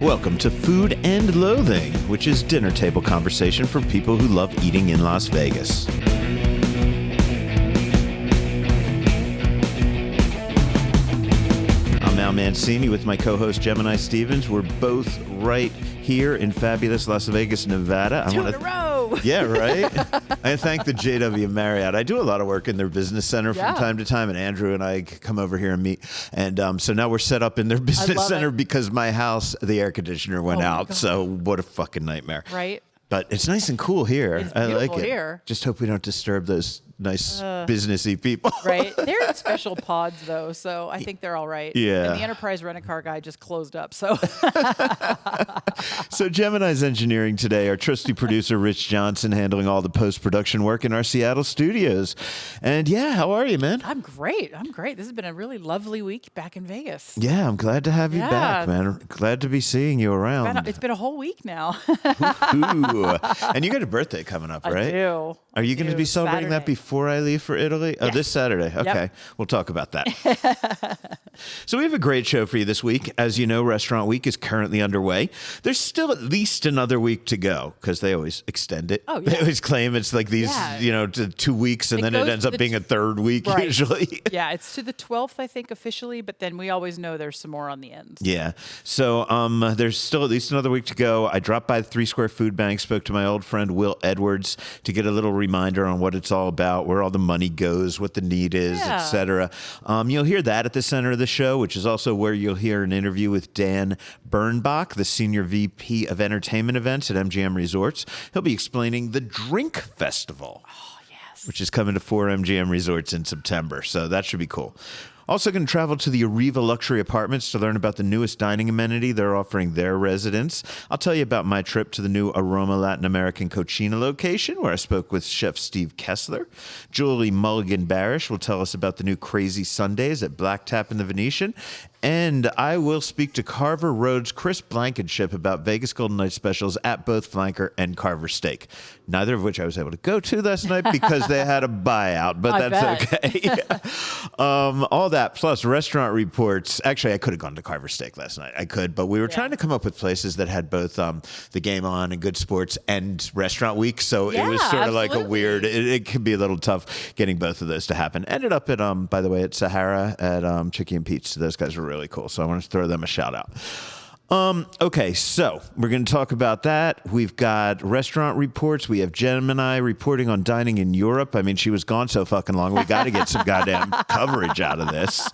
Welcome to Food and Loathing, which is dinner table conversation for people who love eating in Las Vegas. I'm Al Mancini with my co-host Gemini Stevens. We're both right here in fabulous Las Vegas, Nevada. Two in a row. Yeah, right? I thank the JW Marriott. I do a lot of work in their business center from time to time, and Andrew and I come over here and meet. And so now we're set up in their business center because my house, the air conditioner went out. So what a fucking nightmare. Right. But it's nice and cool here. It's I like it. here. Just hope we don't disturb those nice businessy people. Right. They're in special pods, though, so I think they're all right. Yeah. And the Enterprise rent-a-car guy just closed up, so. So Gemini's engineering today. Our trusty producer, Rich Johnson, handling all the post-production work in our Seattle studios. And yeah, how are you, man? I'm great. This has been a really lovely week back in Vegas. Yeah, I'm glad to have you back, man. Glad to be seeing you around. It's been a whole week now. Ooh. And you got a birthday coming up, right? I do. Are you going to be celebrating that before I leave for Italy? Yes. Oh, this Saturday. Okay. Yep. We'll talk about that. So we have a great show for you this week. As you know, Restaurant Week is currently underway. There's still at least another week to go because they always extend it. Oh, yeah. They always claim it's like these, to 2 weeks and then it ends up being a third week usually. Yeah, it's to the 12th, I think, officially, but then we always know there's some more on the end. Yeah. So there's still at least another week to go. I dropped by the 3 Square Food Bank, spoke to my old friend Will Edwards to get a little reminder on what it's all about, where all the money goes, what the need is, etc. You'll hear that at the center of the show, which is also where you'll hear an interview with Dan Bernbach, the Senior VP of Entertainment Events at MGM Resorts. He'll be explaining the Drink Festival, which is coming to 4 MGM Resorts in September. So that should be cool. Also going to travel to the Arriva Luxury Apartments to learn about the newest dining amenity they're offering their residents. I'll tell you about my trip to the new Aroma Latin American Cochina location, where I spoke with Chef Steve Kessler. Julie Mulligan-Barish will tell us about the new Crazy Sundays at Black Tap in the Venetian. And I will speak to Carver Road's Chris Blankenship about Vegas Golden Night specials at both Flanker and Carver Steak. Neither of which I was able to go to last night because they had a buyout, but that's okay. All that plus restaurant reports. Actually, I could have gone to Carver Steak last night. I could, but we were trying to come up with places that had both the Game On and Good Sports and Restaurant Week. So it was sort of like a weird. It could be a little tough getting both of those to happen. Ended up at by the way, at Sahara at Chicky and Pete's. Those guys were really cool. So I want to throw them a shout out. Okay, so we're going to talk about that. We've got restaurant reports. We have Gemini reporting on dining in Europe. I mean, she was gone so fucking long. We got to get some goddamn coverage out of this.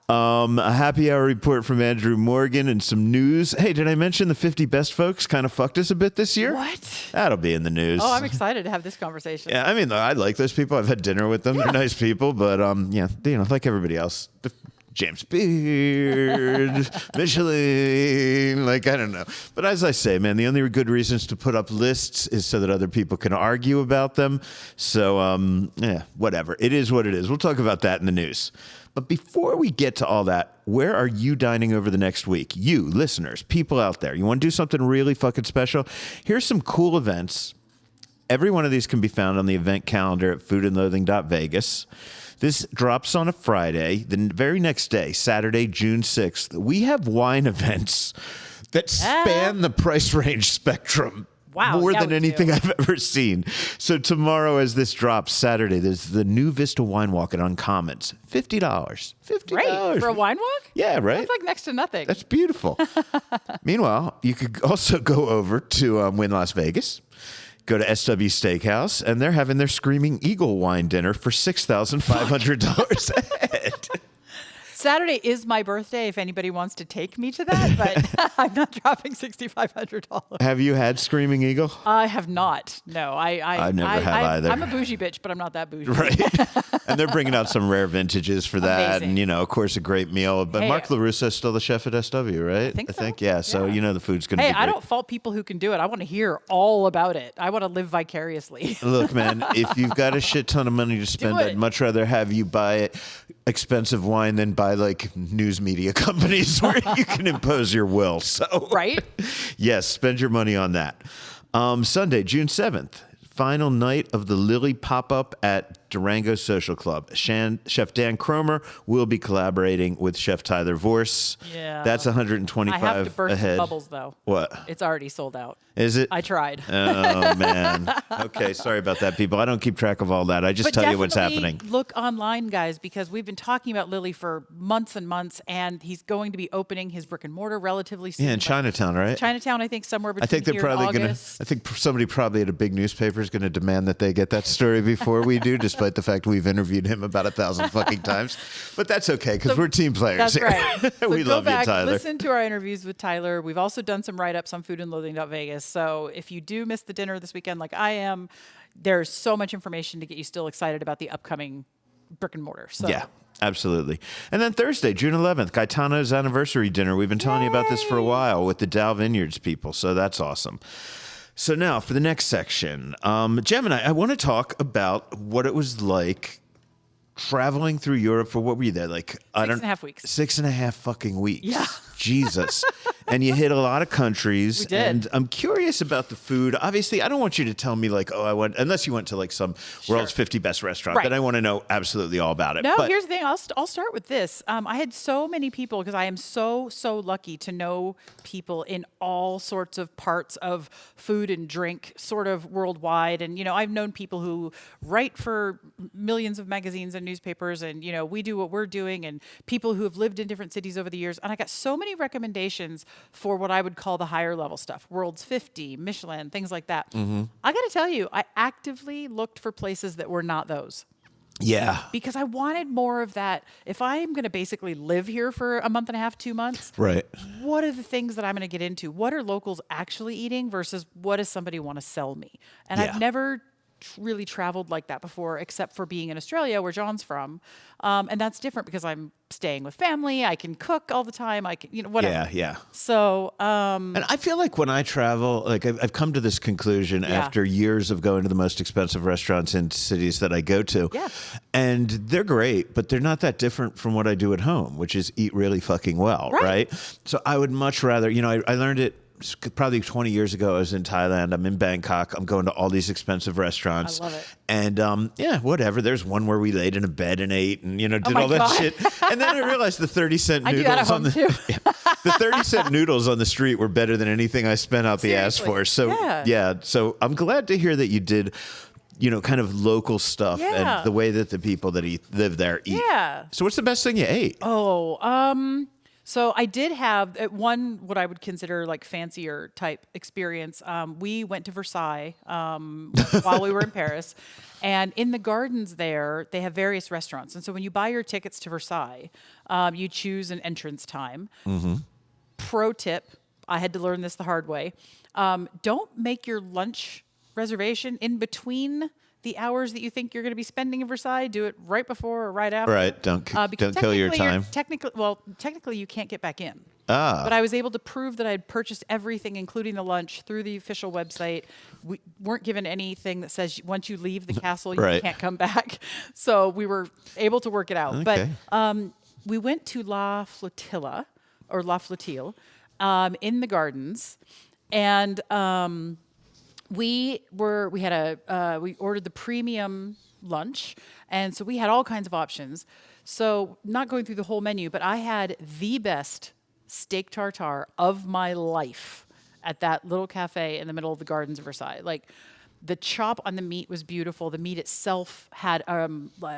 A happy hour report from Andrew Morgan and some news. Hey, did I mention the 50 best folks kind of fucked us a bit this year? What? That'll be in the news. Oh, I'm excited to have this conversation. Yeah, I mean, I like those people. I've had dinner with them. They're nice people, but like everybody else. James Beard, Michelin, I don't know. But as I say, man, the only good reasons to put up lists is so that other people can argue about them. So, whatever. It is what it is. We'll talk about that in the news. But before we get to all that, where are you dining over the next week? You, listeners, people out there. You want to do something really fucking special? Here's some cool events. Every one of these can be found on the event calendar at foodandloathing.vegas. This drops on a Friday. The very next day, Saturday, June 6th, we have wine events that span the price range spectrum. Wow, more than anything I've ever seen. So tomorrow, as this drops, Saturday, there's the new Vista Wine Walk at Uncommons. $50. $50. Great. For a wine walk? Yeah, right? That's like next to nothing. That's beautiful. Meanwhile, you could also go over to Wynn Las Vegas. Go to SW Steakhouse, and they're having their Screaming Eagle wine dinner for $6,500 a head. Saturday is my birthday if anybody wants to take me to that, but I'm not dropping $6,500. Have you had Screaming Eagle? I have not. No, I never have either. I'm a bougie bitch, but I'm not that bougie. Right. And they're bringing out some rare vintages for that. Amazing. And, of course, a great meal. But Mark LaRusso is still the chef at SW, right? I think so. Yeah. So, the food's going to be great. I don't fault people who can do it. I want to hear all about it. I want to live vicariously. Look, man, if you've got a shit ton of money to spend, I'd much rather have you buy expensive wine than buy news media companies where you can impose your will. So, right? Yes, spend your money on that. Sunday, June 7th, final night of the Lily pop-up at Durango Social Club. Chef Dan Cromer will be collaborating with Chef Tyler Vorse. Yeah. That's 125 I have to burst ahead. the bubbles, though. What? It's already sold out. Is it? I tried. Oh, man. Okay, sorry about that, people. I don't keep track of all that. I just tell you what's happening. Look online, guys, because we've been talking about Lily for months and months, and he's going to be opening his brick and mortar relatively soon. Yeah, in Chinatown, right? Chinatown, I think somewhere between I think they're here and probably going to. August. I think somebody probably at a big newspaper is going to demand that they get that story before we do, despite the fact we've interviewed him about 1,000 fucking times. But that's okay because we're team players. That's here. right. So we go love back, you, Tyler. listen to our interviews with Tyler. We've also done some write-ups on foodandloathing.vegas. So if you do miss the dinner this weekend, like I am, there's so much information to get you still excited about the upcoming brick and mortar. So. Yeah. Absolutely. And then Thursday, June 11th, Gaetano's anniversary dinner. We've been telling you about this for a while with the Dow Vineyards people, so that's awesome. So now for the next section, Gemini, I want to talk about what it was like traveling through Europe for, what were you there? Like, 6.5 weeks. 6.5 fucking weeks. Yeah. Jesus. And you hit a lot of countries. We did. And I'm curious about the food. Obviously, I don't want you to tell me like, oh, I went, unless you went to like some world's 50 best restaurant. Right. Then I want to know absolutely all about it. No, But here's the thing. I'll start with this. I had so many people because I am so lucky to know people in all sorts of parts of food and drink, sort of worldwide. And I've known people who write for millions of magazines and newspapers, and we do what we're doing, and people who have lived in different cities over the years. And I got so many recommendations for what I would call the higher level stuff, World's 50, Michelin, things like that. Mm-hmm. I got to tell you, I actively looked for places that were not those. yeah. Because I wanted more of that. If I'm going to basically live here for a month and a half, 2 months, Right. what are the things that I'm going to get into? What are locals actually eating versus what does somebody want to sell me? And Yeah. I've never really traveled like that before, except for being in Australia, where John's from. And that's different because I'm staying with family. I can cook all the time. I can, whatever. Yeah, yeah. So, And I feel like when I travel, like I've come to this conclusion after years of going to the most expensive restaurants in cities that I go to. Yeah. And they're great, but they're not that different from what I do at home, which is eat really fucking well, right? So I would much rather, I learned it probably 20 years ago. I was in Thailand. I'm in Bangkok. I'm going to all these expensive restaurants. I love it. And whatever. There's one where we laid in a bed and ate and, did my all that God. shit. And then I realized the 30-cent I do noodles that at home too. the 30-cent noodles on the street were better than anything I spent out the ass for. So, so I'm glad to hear that you did, kind of local stuff and the way that the people that live there eat. Yeah. So what's the best thing you ate? So I did have what I would consider like fancier type experience. We went to Versailles while we were in Paris, and in the gardens there, they have various restaurants. And so when you buy your tickets to Versailles, you choose an entrance time. Mm-hmm. Pro tip, I had to learn this the hard way. Don't make your lunch reservation in between the hours that you think you're going to be spending in Versailles. Do it right before or right after. Right. Don't kill your time. Technically, you can't get back in. Ah. But I was able to prove that I had purchased everything, including the lunch, through the official website. We weren't given anything that says once you leave the castle, you can't come back. So we were able to work it out. Okay. But we went to La Flottille in the gardens, and we ordered the premium lunch, and so we had all kinds of options. So not going through the whole menu, but I had the best steak tartare of my life at that little cafe in the middle of the gardens of Versailles. Like, the chop on the meat was beautiful. The meat itself had a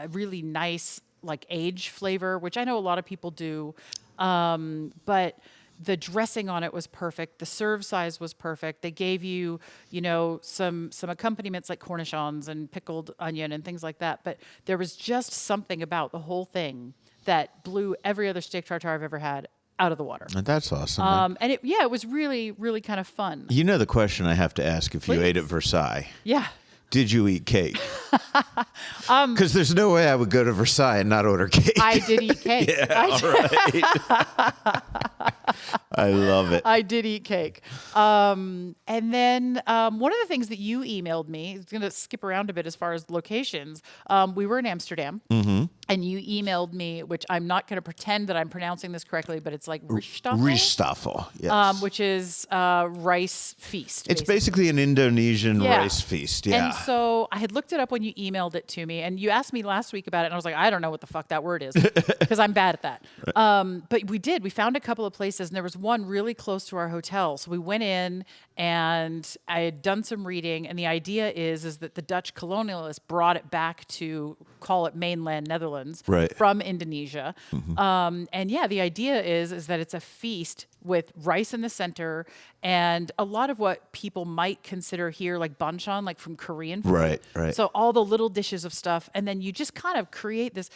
really nice like age flavor, which I know a lot of people do, but the dressing on it was perfect. The serve size was perfect. They gave you, some accompaniments like cornichons and pickled onion and things like that. But there was just something about the whole thing that blew every other steak tartare I've ever had out of the water. That's awesome. And it was really, really kind of fun. You know the question I have to ask if you ate at Versailles. Yeah. Did you eat cake? Because there's no way I would go to Versailles and not order cake. I did eat cake. All right. I love it. I did eat cake. And then one of the things that you emailed me, is going to skip around a bit as far as locations. We were in Amsterdam. Mm-hmm. and you emailed me, which I'm not going to pretend that I'm pronouncing this correctly, but it's like rishtafel, Rishtafel, yes. which is rice feast. It's basically an Indonesian Yeah. rice feast, yeah. And so I had looked it up when you emailed it to me, and you asked me last week about it, and I was like, I don't know what the fuck that word is, because I'm bad at that. But we did. We found a couple of places, and there was one really close to our hotel. So we went in, and I had done some reading, and the idea is that the Dutch colonialists brought it back to call it mainland Netherlands Right. from Indonesia. And yeah, the idea is that it's a feast with rice in the center and a lot of what people might consider here like banchan, like from Korean food. Right. So all the little dishes of stuff, and then you just kind of create this.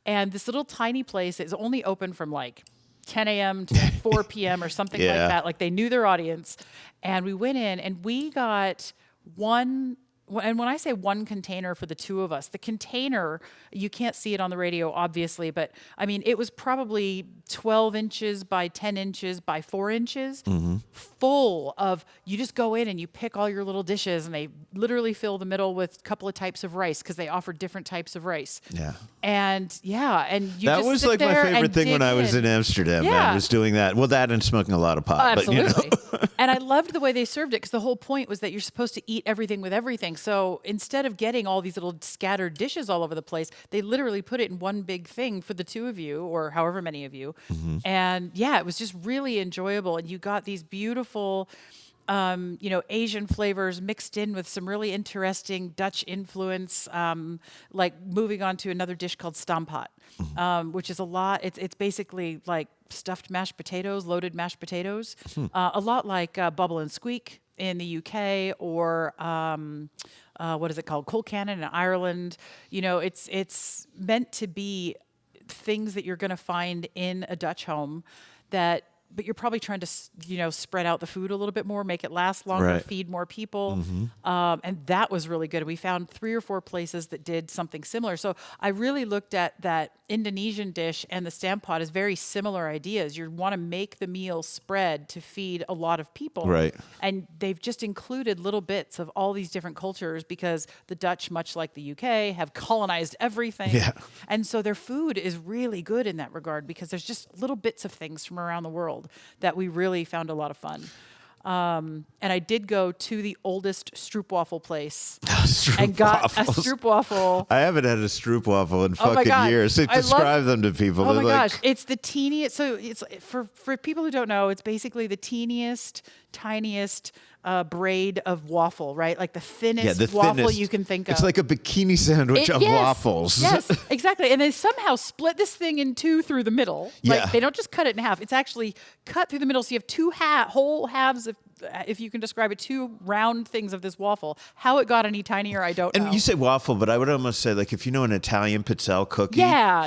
And this little tiny place is only open from like 10 a.m. to 4 p.m. or something like that. Like they knew their audience. And we went in and we got one. And when I say one container for the two of us, the container, you can't see it on the radio, obviously, but I mean, it was probably 12 inches by 10 inches by 4 inches, full of, you just go in and you pick all your little dishes, and they literally fill the middle with a couple of types of rice because they offer different types of rice. Yeah. And yeah, and you That just was sit like my there favorite and thing when dig I was in Amsterdam. Yeah. Man, was doing that. Well, that and smoking a lot of pot. Absolutely. But, you know. And I loved the way they served it because the whole point was that you're supposed to eat everything with everything. So instead of getting all these little scattered dishes all over the place, they literally put it in one big thing for the two of you or however many of you. And yeah, it was just really enjoyable. And you got these beautiful, Asian flavors mixed in with some really interesting Dutch influence, like moving on to another dish called stamppot, which is a lot. It's basically like stuffed mashed potatoes, loaded mashed potatoes, a lot like Bubble and Squeak in the UK or what is it called? Coal Cannon in Ireland. You know, it's meant to be things that you're going to find in a Dutch home but you're probably trying to, spread out the food a little bit more, make it last longer, Right. feed more people. And that was really good. We found 3 or 4 places that did something similar. So I really looked at that Indonesian dish and the stamppot as very similar ideas. You want to make the meal spread to feed a lot of people. Right. And they've just included little bits of all these different cultures because the Dutch, much like the UK, have colonized everything. Yeah. And so their food is really good in that regard because there's just little bits of things from around the world that we really found a lot of fun. And I did go to the oldest stroopwafel place and got a stroopwafel. I haven't had a stroopwafel in Oh my fucking God. years. Describe them to people. Oh They're my like, gosh, it's the teeniest. So it's for people who don't know, it's basically the teeniest, tiniest braid of waffle, right? Like the thinnest waffle you can think of. It's like a bikini sandwich of waffles. Yes, exactly. And they somehow split this thing in 2 through the middle. Yeah. Like they don't just cut it in half. It's actually cut through the middle. So you have 2 whole halves of, if you can describe it, 2 round things of this waffle. How it got any tinier, I don't know. And you say waffle, but I would almost say, like, if you know an Italian pizzelle cookie,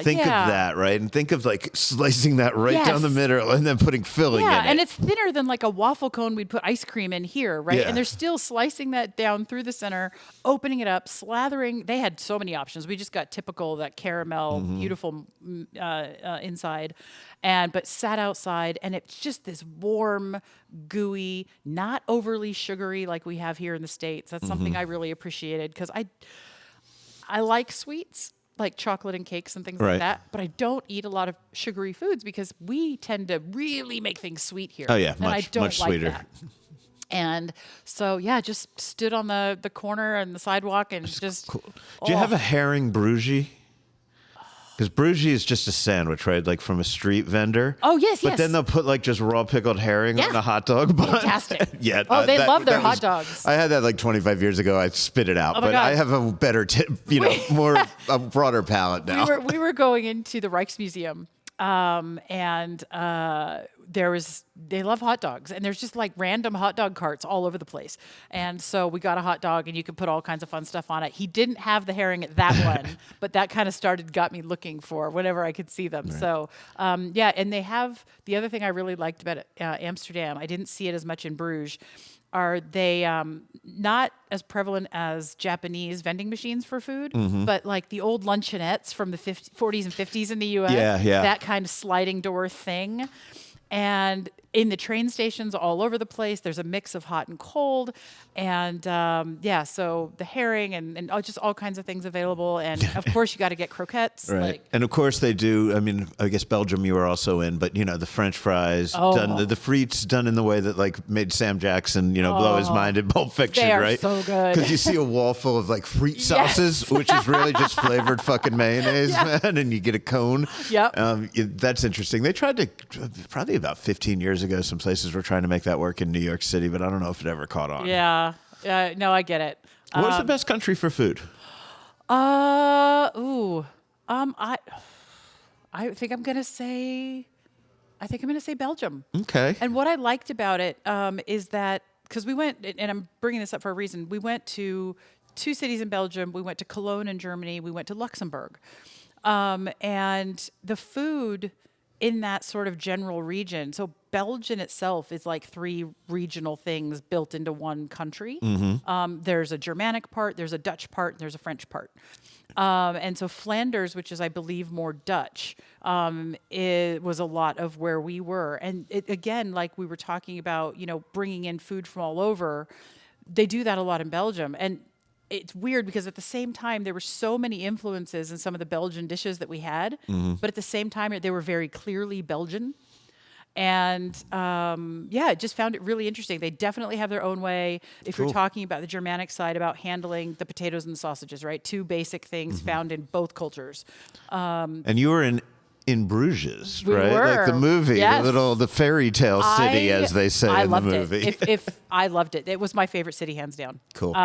think of that, right? And think of, like, slicing that right down the middle and then putting filling in it. Yeah, and it's thinner than, like, a waffle cone we'd put ice cream in here, right? Yeah. And they're still slicing that down through the center, opening it up, slathering. They had so many options. We just got typical, that caramel, beautiful inside. But sat outside, and it's just this warm, gooey, not overly sugary like we have here in the States. That's something I really appreciated because I like sweets, like chocolate and cakes and things Right. like that, but I don't eat a lot of sugary foods because we tend to really make things sweet here. Oh, yeah, and I don't much like sweeter. that. And so, yeah, just stood on the corner and the sidewalk and just. Cool. Do you have a herring brugie? Because brugie is just a sandwich, right? Like from a street vendor. Oh, yes, But yes. then they'll put like just raw pickled herring on a hot dog bun. Fantastic. Yeah. Oh, they love their that hot dogs. I had that like 25 years ago. I spit it out. Oh my But God. I have a better, a broader palate now. We were going into the Rijksmuseum, they love hot dogs, and there's just like random hot dog carts all over the place. And so we got a hot dog, and you could put all kinds of fun stuff on it. He didn't have the herring at that one, but that kind of got me looking for whenever I could see them. Right. So and they have the other thing I really liked about Amsterdam. I didn't see it as much in Bruges. Are they not as prevalent as Japanese vending machines for food, but like the old luncheonettes from the 40s and 50s in the U.S. Yeah. That kind of sliding door thing. And in the train stations all over the place. There's a mix of hot and cold. And so the herring and just all kinds of things available. And of course, you got to get croquettes. Right. And of course they do. I mean, I guess Belgium you were also in, but the French fries, done, the frites done in the way that like made Sam Jackson, blow his mind in Pulp Fiction, they are right? so good. Because you see a wall full of like frite sauces, which is really just flavored fucking mayonnaise, man, and you get a cone. Yep. That's interesting. They tried to, probably about 15 years ago, some places were trying to make that work in New York City, but I don't know if it ever caught on. Yeah. No, I get it. What's the best country for food? I think I'm gonna say Belgium. Okay. And what I liked about it is that because we went, and I'm bringing this up for a reason. We went to 2 cities in Belgium. We went to Cologne in Germany. We went to Luxembourg, and the food in that sort of general region. So Belgium itself is like 3 regional things built into one country. There's a Germanic part, there's a Dutch part, and there's a French part. And so Flanders, which is, I believe, more Dutch, it was a lot of where we were. And again, like we were talking about, bringing in food from all over, they do that a lot in Belgium. And it's weird because at the same time, there were so many influences in some of the Belgian dishes that we had, but at the same time, they were very clearly Belgian. And I just found it really interesting. They definitely have their own way. If you're talking about the Germanic side, about handling the potatoes and the sausages, right? 2 basic things found in both cultures. And you were in Bruges, we right? were. Like the movie, Yes. the fairy tale city, as they say in the movie. If I loved it. It was my favorite city, hands down. Cool.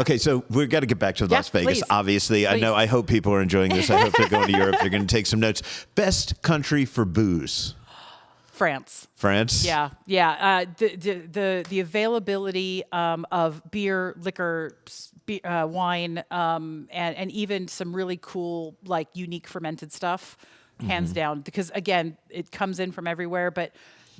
Okay, so we've got to get back to Las Vegas. Please. Obviously, Please. I hope people are enjoying this. I hope they're going to Europe. They're going to take some notes. Best country for booze. France. Yeah. The availability of beer, liquor, wine, and even some really cool, like unique fermented stuff, hands down. Because again, it comes in from everywhere, but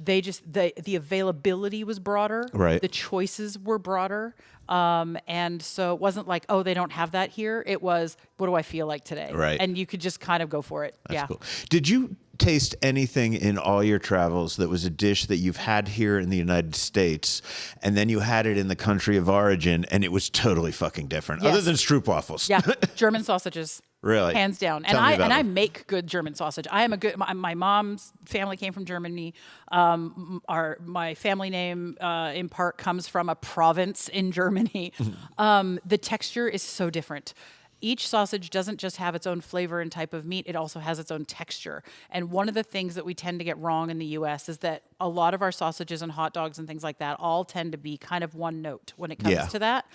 they just the availability was broader. Right. The choices were broader. And so it wasn't like, oh, they don't have that here. It was, what do I feel like today? Right. And you could just kind of go for it. That's cool. Did you taste anything in all your travels that was a dish that you've had here in the United States, and then you had it in the country of origin, and it was totally fucking different, Yes. other than stroopwafels? Yeah, German sausages. Really? Hands down. Tell me about I them. make good German sausage. I am a good. My mom's family came from Germany. My family name in part comes from a province in Germany. The texture is so different. Each sausage doesn't just have its own flavor and type of meat, it also has its own texture. And one of the things that we tend to get wrong in the US is that a lot of our sausages and hot dogs and things like that all tend to be kind of one note when it comes to that.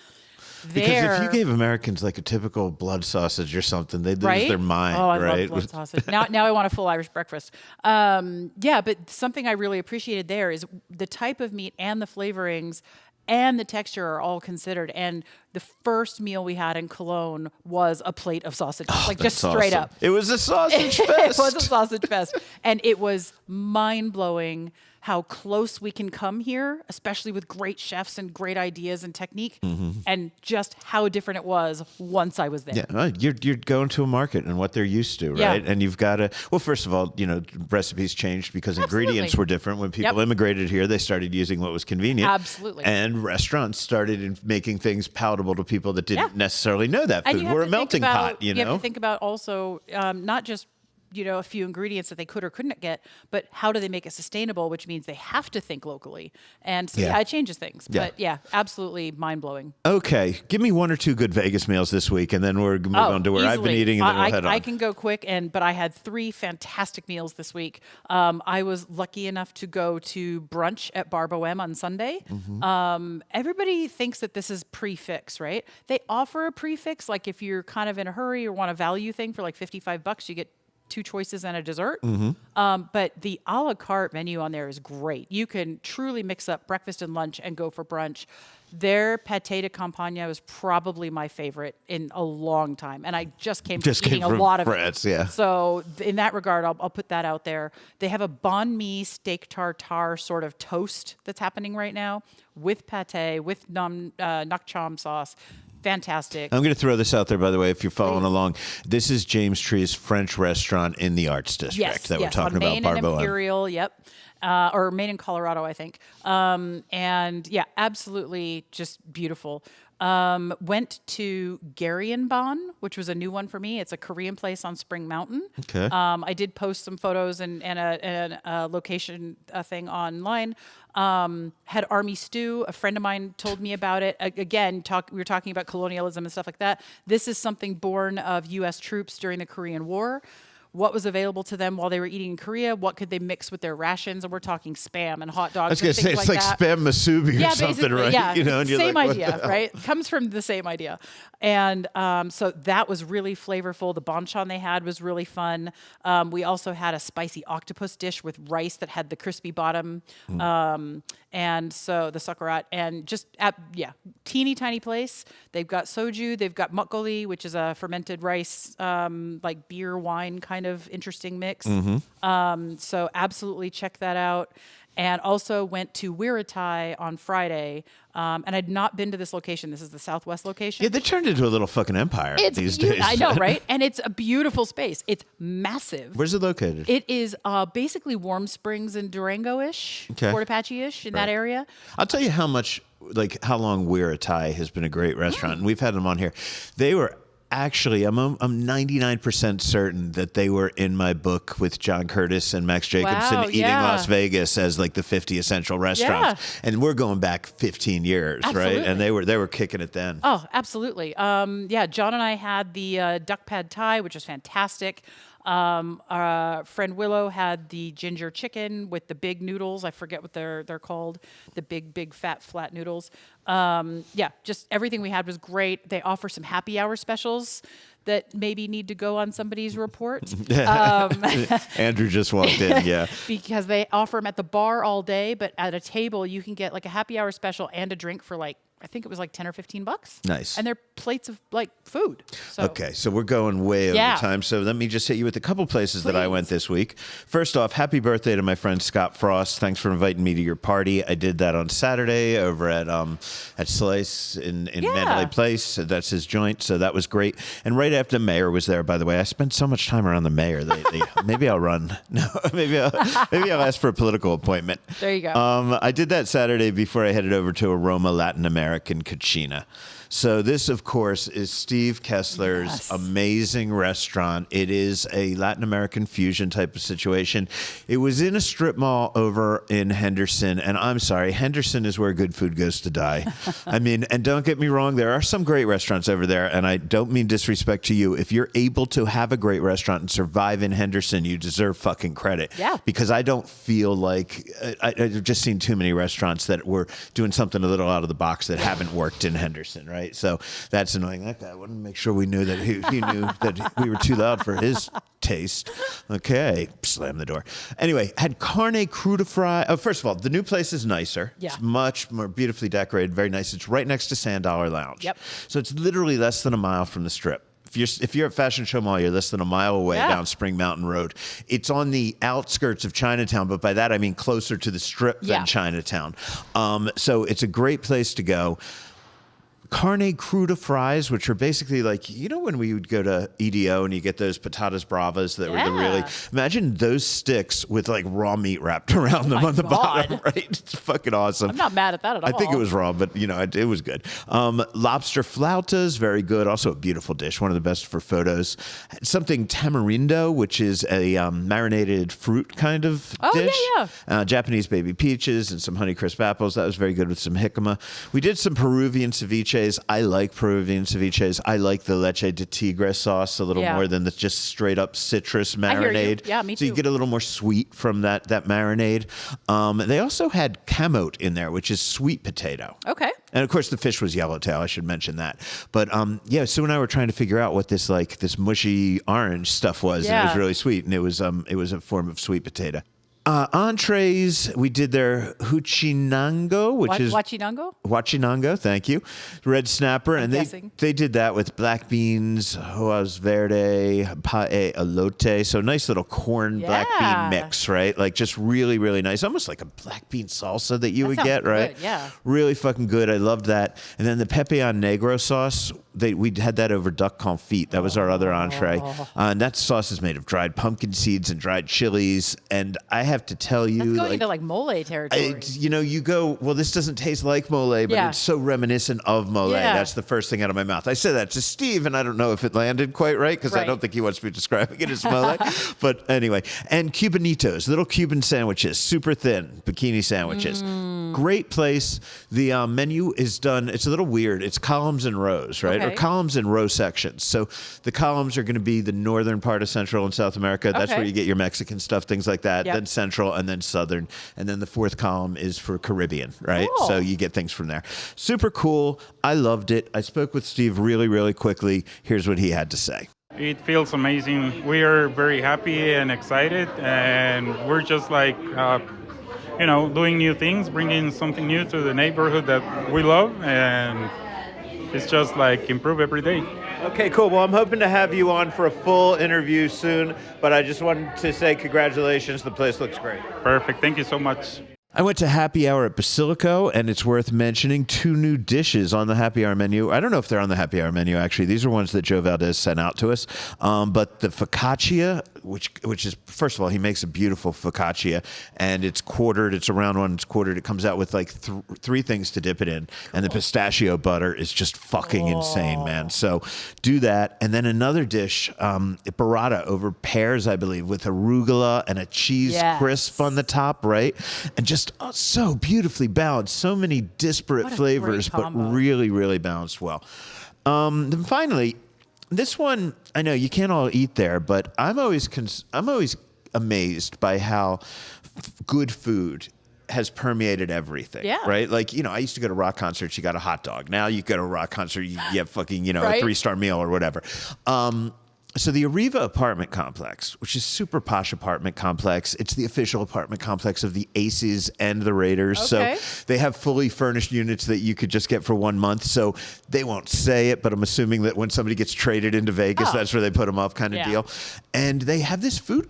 Because if you gave Americans like a typical blood sausage or something, they'd lose their mind, I right? love blood sausage. Now I want a full Irish breakfast. But something I really appreciated there is the type of meat and the flavorings and the texture are all considered. And the first meal we had in Cologne was a plate of sausages, just straight up. It was a sausage fest. It was a sausage fest. And it was mind-blowing how close we can come here, especially with great chefs and great ideas and technique, and just how different it was once I was there. Yeah, you're going to a market and what they're used to, right? And you've got to, well, first of all, recipes changed because ingredients were different. When people immigrated here, they started using what was convenient. Absolutely. And restaurants started making things palatable to people that didn't necessarily know that food. We're a melting pot, You have to think about also not just a few ingredients that they could or couldn't get, but how do they make it sustainable, which means they have to think locally. And so, it changes things. But absolutely mind-blowing. Okay. Give me 1 or 2 good Vegas meals this week, and then we're moving on to where I've been eating, and then we'll head on. I can go quick, but I had 3 fantastic meals this week. I was lucky enough to go to brunch at Bar Bohème on Sunday. Everybody thinks that this is prefix, right? They offer a prefix, like if you're kind of in a hurry or want a value thing for like $55, you get 2 choices and a dessert. But the a la carte menu on there is great. You can truly mix up breakfast and lunch and go for brunch. Their pâté de campagne was probably my favorite in a long time. And I just came from eating a lot of France, it. So in that regard, I'll put that out there. They have a banh mi steak tartare sort of toast that's happening right now with pâté, with nak cham sauce. Fantastic. I'm going to throw this out there, by the way, if you're following along. This is James Tree's French restaurant in the Arts District that we're talking on Main about, and Bar Bohème. Imperial, or made in Colorado, I think. And yeah, absolutely just beautiful. Went to Garyenbon, which was a new one for me. It's a Korean place on Spring Mountain. Okay. I did post some photos and a location thing online. Had army stew. A friend of mine told me about it. Again, we were talking about colonialism and stuff like that. This is something born of U.S. troops during the Korean War. What was available to them while they were eating in Korea? What could they mix with their rations? And we're talking Spam and hot dogs. I was going to say, it's like Spam Musubi or something, right? Yeah, you know, and same like, idea, right? Comes from the same idea. And so that was really flavorful. The banchan they had was really fun. We also had a spicy octopus dish with rice that had the crispy bottom. And so the sakurat, and just, teeny tiny place. They've got soju, they've got makgeolli, which is a fermented rice, like beer wine kind of interesting mix. So absolutely check that out. And also went to Weiratai on Friday. And I'd not been to this location. This is the Southwest location. Yeah, they turned into a little fucking empire these days. I know, right? And it's a beautiful space. It's massive. Where's it located? It is basically Warm Springs and Durango-ish, Port Apache-ish in that area. I'll tell you how how long Weiratai has been a great restaurant. And we've had them on here. They were actually, I'm 99% certain that they were in my book with John Curtis and Max Jacobson eating Las Vegas as like the 50 essential restaurants. And we're going back 15 years, right? And they were kicking it then. Oh, absolutely. John and I had the duck pad thai, which was fantastic. Our friend Willow had the ginger chicken with the big noodles. I forget what they're called. The big fat flat noodles. Just everything we had was great. They offer some happy hour specials that maybe need to go on somebody's report. Andrew just walked in, yeah. Because they offer them at the bar all day, but at a table you can get like a happy hour special and a drink for like, I think it was like $10 or $15. Nice. And they're plates of like food. So. Okay, so we're going way over time. So let me just hit you with a couple places that I went this week. First off, happy birthday to my friend Scott Frost. Thanks for inviting me to your party. I did that on Saturday over at Slice in Mandalay Place. That's his joint, so that was great. And right after the mayor was there, by the way, I spent so much time around the mayor. Maybe I'll run. No, maybe I'll ask for a political appointment. There you go. I did that Saturday before I headed over to Aroma Latin American Cucina. So this, of course, is Steve Kessler's amazing restaurant. It is a Latin American fusion type of situation. It was in a strip mall over in Henderson, and I'm sorry, Henderson is where good food goes to die. I mean, and don't get me wrong, there are some great restaurants over there, and I don't mean disrespect to you. If you're able to have a great restaurant and survive in Henderson, you deserve fucking credit. Yeah. Because I don't feel like, I've just seen too many restaurants that were doing something a little out of the box that haven't worked in Henderson, right? So that's annoying. That guy wanted to make sure we knew that he knew that we were too loud for his taste. Okay, slam the door. Anyway, had carne cruda fry. Oh, first of all, the new place is nicer. Yeah. It's much more beautifully decorated, very nice. It's right next to Sand Dollar Lounge. Yep. So it's literally less than a mile from the Strip. If you're at Fashion Show Mall, you're less than a mile away down Spring Mountain Road. It's on the outskirts of Chinatown, but by that I mean closer to the Strip than Chinatown. So it's a great place to go. Carne cruda fries, which are basically like, you know, when we would go to EDO and you get those patatas bravas that were the really, imagine those sticks with like raw meat wrapped around them on the bottom, right? It's fucking awesome. I'm not mad at that at all. I think it was raw, but you know, it was good. Lobster flautas, very good. Also a beautiful dish, one of the best for photos. Something tamarindo, which is a marinated fruit kind of dish. Japanese baby peaches and some Honeycrisp apples. That was very good with some jicama. We did some Peruvian ceviche. I like Peruvian ceviches. I like the leche de tigre sauce a little more than the just straight up citrus marinade. Yeah, me too. So you get a little more sweet from that marinade. They also had camote in there, which is sweet potato. Okay. And of course the fish was yellowtail. I should mention that. But Sue and I were trying to figure out what this mushy orange stuff was. And it was really sweet. And it was a form of sweet potato. Entrees, we did their huchinango, which is Huachinango, thank you. Red snapper, and they did that with black beans, hojas verde, pae elote, so nice little corn black bean mix, right? Like just really, really nice, almost like a black bean salsa that you would get, right? Good, yeah. Really fucking good. I loved that. And then the pepe on negro sauce we had that over duck confit. That was our other entree. And that sauce is made of dried pumpkin seeds and dried chilies. And I have to tell you, That's going into like mole territory. You go, well, this doesn't taste like mole, but it's so reminiscent of mole. Yeah. That's the first thing out of my mouth. I said that to Steve, and I don't know if it landed quite right because I don't think he wants me describing it as mole. But anyway, and Cubanitos, little Cuban sandwiches, super thin bikini sandwiches. Great place. The menu is done. It's a little weird. It's columns and rows, right? Or columns and row sections. So the columns are going to be the northern part of Central and South America. That's where you get your Mexican stuff, things like that. Then Central, and then Southern, and then the fourth column is for Caribbean, right? Cool. So you get things from there. Super cool. I loved it. I spoke with Steve really, really quickly. Here's what he had to say. It feels amazing. We are very happy and excited, and we're just like, doing new things, bringing something new to the neighborhood that we love, and it's just like improve every day. Okay, cool. Well, I'm hoping to have you on for a full interview soon, but I just wanted to say congratulations. The place looks great. Perfect. Thank you so much. I went to happy hour at Basilico, and it's worth mentioning 2 new dishes on the happy hour menu. I don't know if they're on the happy hour menu, actually. These are ones that Joe Valdez sent out to us. But the focaccia, which is, first of all, he makes a beautiful focaccia, and it's quartered. It's a round one. It's quartered. It comes out with like 3 things to dip it in. And the pistachio butter is just fucking insane, man. So do that. And then another dish, burrata over pears, I believe, with arugula and a cheese crisp on the top, right? And just so beautifully balanced, so many disparate flavors, but really, really balanced well. Then finally, this one, I know you can't all eat there, but I'm always amazed by how good food has permeated everything, right? Like, I used to go to rock concerts, you got a hot dog. Now you go to a rock concert, you get fucking, a 3-star meal or whatever. So the Arriva apartment complex, which is super posh apartment complex, it's the official apartment complex of the Aces and the Raiders. So they have fully furnished units that you could just get for 1 month. So they won't say it, but I'm assuming that when somebody gets traded into Vegas, that's where they put them up kind of deal. And they have this food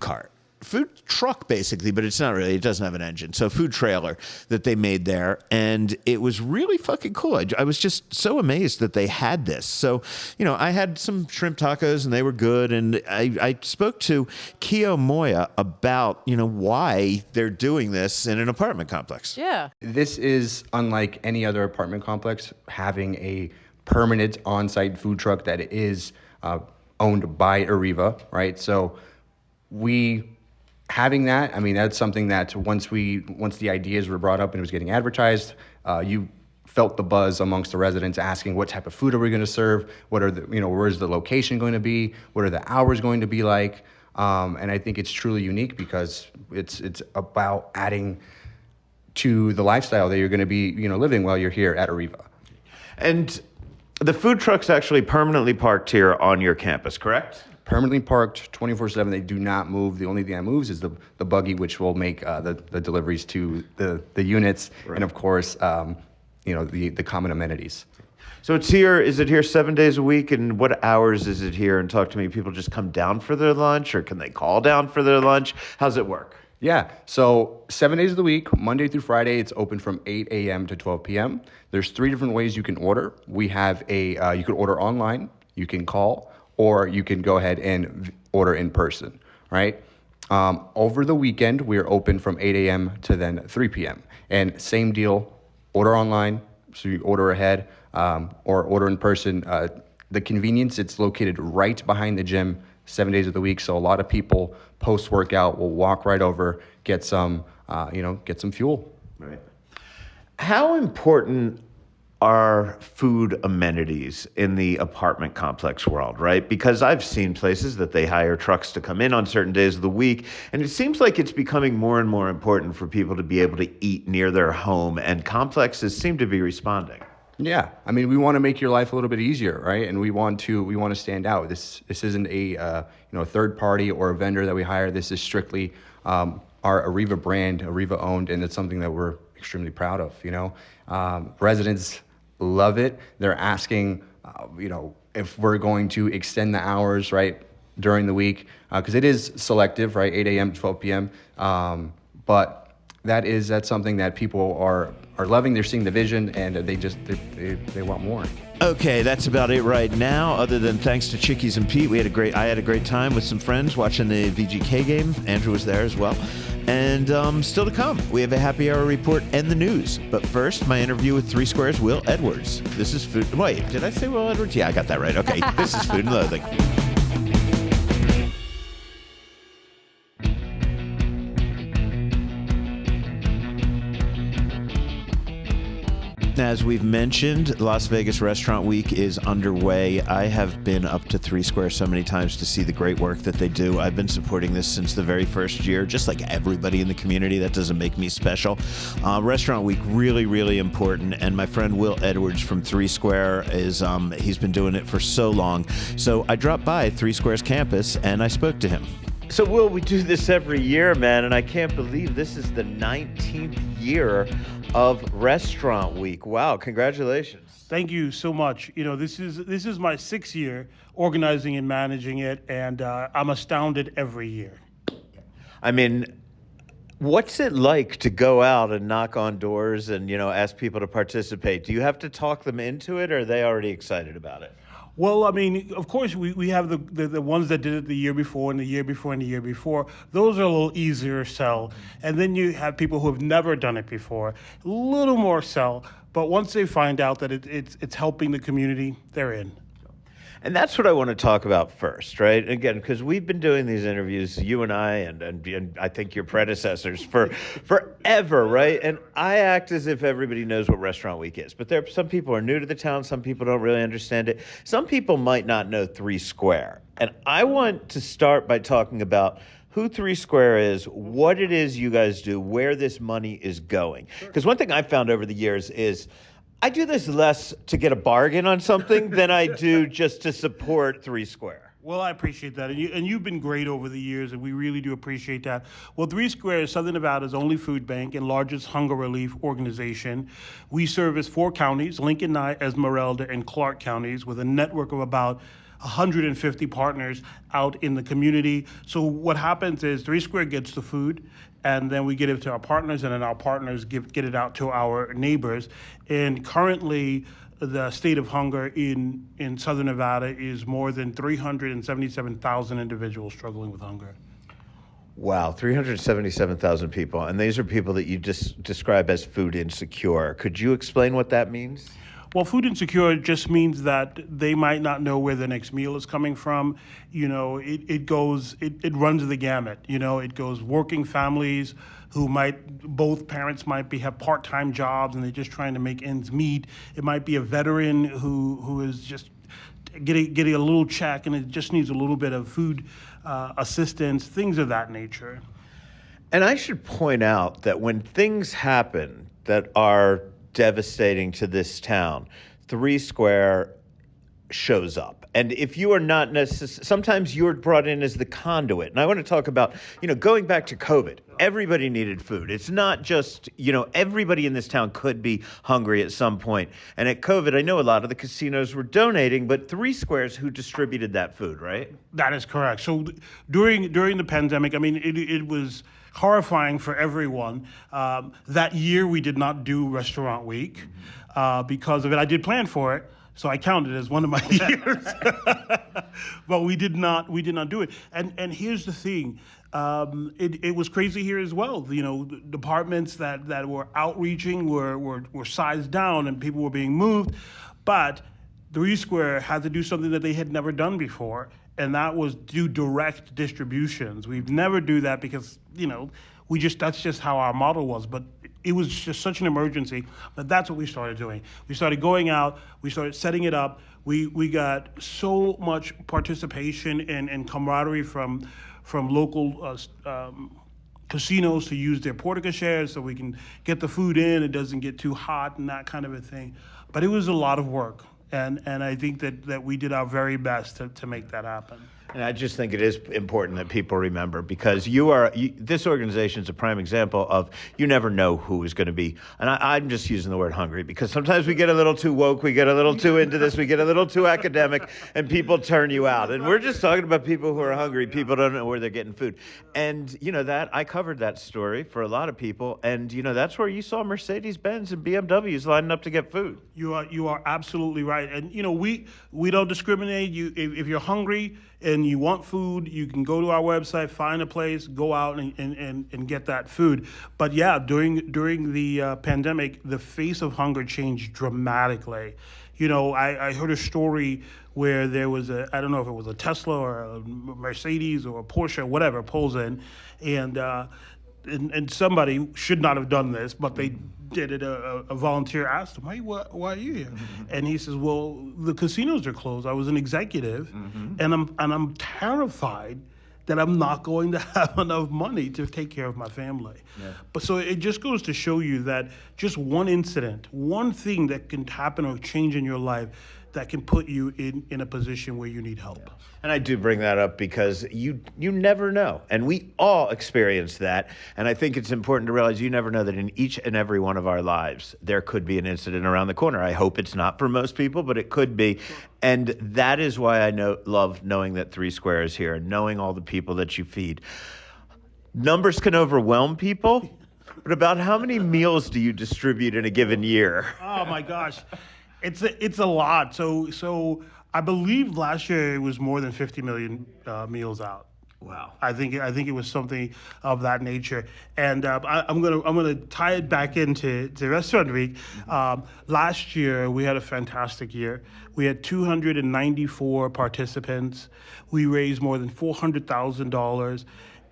truck basically, but it's not really, it doesn't have an engine. So food trailer that they made there. And it was really fucking cool. I was just so amazed that they had this. So, I had some shrimp tacos and they were good. And I spoke to Kio Moya about, why they're doing this in an apartment complex. Yeah. This is unlike any other apartment complex, having a permanent on-site food truck that is owned by Arriva, right? So having that, that's something that once the ideas were brought up and it was getting advertised, you felt the buzz amongst the residents asking what type of food are we going to serve? What are where's the location going to be? What are the hours going to be like? And I think it's truly unique because it's about adding to the lifestyle that you're going to be, living while you're here at Arriva. And the food truck's actually permanently parked here on your campus, correct? Permanently parked 24/7. They do not move. The only thing that moves is the buggy, which will make the deliveries to the units, and of course, the common amenities. So it's here. Is it here 7 days a week? And what hours is it here? And talk to me. People just come down for their lunch, or can they call down for their lunch? How's it work? Yeah, so 7 days of the week, Monday through Friday, it's open from 8 a.m. to 12 p.m. There's 3 different ways you can order. We have you can order online, you can call, or you can go ahead and order in person, right? Over the weekend, we're open from 8 a.m. to then 3 p.m. And same deal, order online, so you order ahead, or order in person. The convenience, it's located right behind the gym 7 days of the week. So a lot of people post-workout will walk right over, get some fuel. Right. How important are food amenities in the apartment complex world, right? Because I've seen places that they hire trucks to come in on certain days of the week, and it seems like it's becoming more and more important for people to be able to eat near their home, and complexes seem to be responding. Yeah, we want to make your life a little bit easier, right? And we want to stand out. This isn't a third party or a vendor that we hire. This is strictly our Arriva brand, Arriva owned, and it's something that we're extremely proud of. Residents love it. They're asking, if we're going to extend the hours, right, during the week, because it is selective, right, 8 a.m. to 12 p.m. But that's something that people are are loving. They're seeing the vision, and they want more. Okay, that's about it right now. Other than thanks to Chickies and Pete, I had a great time with some friends watching the VGK game. Andrew was there as well. And still to come, we have a happy hour report and the news. But first, my interview with Three Squares' Will Edwards. This is Food. Wait, did I say Will Edwards? Yeah, I got that right. Okay, this is Food and Loathing. As we've mentioned, Las Vegas Restaurant Week is underway. I have been up to Three Squares so many times to see the great work that they do. I've been supporting this since the very first year, just like everybody in the community. That doesn't make me special. Restaurant Week, really, really important. And my friend Will Edwards from Three Square he's been doing it for so long. So I dropped by Three Squares campus and I spoke to him. So, Will, we do this every year, man, and I can't believe this is the 19th year of Restaurant Week. Wow, congratulations. Thank you so much. You know, this is my 6th year organizing and managing it, and I'm astounded every year. I mean, what's it like to go out and knock on doors and, ask people to participate? Do you have to talk them into it, or are they already excited about it? Well, I mean, of course, we have the ones that did it the year before and the year before and the year before. Those are a little easier sell. And then you have people who have never done it before, a little more sell. But once they find out that it's helping the community, they're in. And that's what I want to talk about first, right? Again, because we've been doing these interviews, you and I, and I think your predecessors, for forever, right? And I act as if everybody knows what Restaurant Week is. But some people are new to the town. Some people don't really understand it. Some people might not know Three Square. And I want to start by talking about who Three Square is, what it is you guys do, where this money is going. Because one thing I've found over the years is I do this less to get a bargain on something than I do just to support Three Square. Well, I appreciate that. And you've been great over the years, and we really do appreciate that. Well, Three Square is Southern Nevada's only food bank and largest hunger relief organization. We service 4 counties, Lincoln, Nye, Esmeralda, and Clark counties, with a network of about 150 partners out in the community. So what happens is Three Square gets the food, and then we get it to our partners, and then our partners get it out to our neighbors. And currently, the state of hunger in Southern Nevada is more than 377,000 individuals struggling with hunger. Wow, 377,000 people. And these are people that you just describe as food insecure. Could you explain what that means? Well, food insecure just means that they might not know where the next meal is coming from. It runs the gamut. It goes working families who both parents might have part-time jobs and they're just trying to make ends meet. It might be a veteran who is just getting a little check and it just needs a little bit of food assistance, things of that nature. And I should point out that when things happen that are devastating to this town, Three Square shows up. And if you are not necessarily, sometimes you're brought in as the conduit. And I want to talk about, going back to COVID, everybody needed food. It's not just, everybody in this town could be hungry at some point. And at COVID, I know a lot of the casinos were donating, but Three Squares who distributed that food, right? That is correct. So during the pandemic, I mean, it was horrifying for everyone. That year we did not do Restaurant Week because of it. I did plan for it, so I counted it as one of my years. But we did not do it. And here's the thing. It was crazy here as well. Departments that were outreaching were sized down and people were being moved. But Three Square had to do something that they had never done before, and that was do direct distributions. We've never do that because, that's just how our model was. But it was just such an emergency. But that's what we started doing. We started going out. We started setting it up. We got so much participation and camaraderie from local casinos to use their portico so we can get the food in. It doesn't get too hot and that kind of a thing. But it was a lot of work. And I think that we did our very best to make that happen. And I just think it is important that people remember, because this organization is a prime example of you never know who is going to be. And I'm just using the word hungry because sometimes we get a little too woke, we get a little too into this, we get a little too academic, and people turn you out. And we're just talking about people who are hungry. People don't know where they're getting food. And, that I covered that story for a lot of people. And, that's where you saw Mercedes-Benz and BMWs lining up to get food. You are absolutely right. And, we don't discriminate. If you're hungry and you want food, you can go to our website, find a place, go out and get that food. But yeah, during the pandemic, the face of hunger changed dramatically. I heard a story where there was I don't know if it was a Tesla or a Mercedes or a Porsche or whatever, pulls in, and somebody should not have done this, but they did it. A volunteer asked him, "Hey, why are you here?" And he says, "Well, the casinos are closed. I was an executive, and I'm terrified that I'm not going to have enough money to take care of my family." Yeah. But so it just goes to show you that just one incident, one thing that can happen or change in your life that can put you in a position where you need help. Yeah. And I do bring that up because you never know. And we all experience that. And I think it's important to realize you never know that in each and every one of our lives, there could be an incident around the corner. I hope it's not for most people, but it could be. And that is why I love knowing that Three Square is here and knowing all the people that you feed. Numbers can overwhelm people, but about how many meals do you distribute in a given year? Oh my gosh. It's a lot. So I believe last year it was more than 50 million meals out. Wow. I think it was something of that nature. And I'm gonna tie it back into Restaurant Week. Last year we had a fantastic year. We had 294 participants. We raised more than $400,000.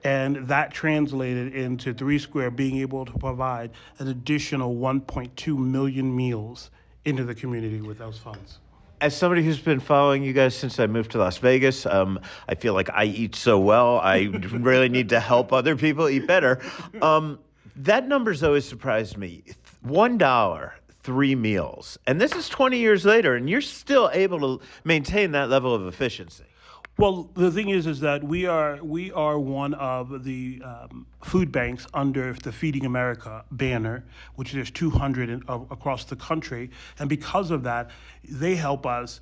And that translated into Three Square being able to provide an additional 1.2 million meals into the community with those funds. As somebody who's been following you guys since I moved to Las Vegas, I feel like I eat so well. I really need to help other people eat better. That number's always surprised me. $1, 3 meals. And this is 20 years later, and you're still able to maintain that level of efficiency. Well, the thing is that we are one of the food banks under the Feeding America banner, which there's 200 across the country, and because of that, they help us,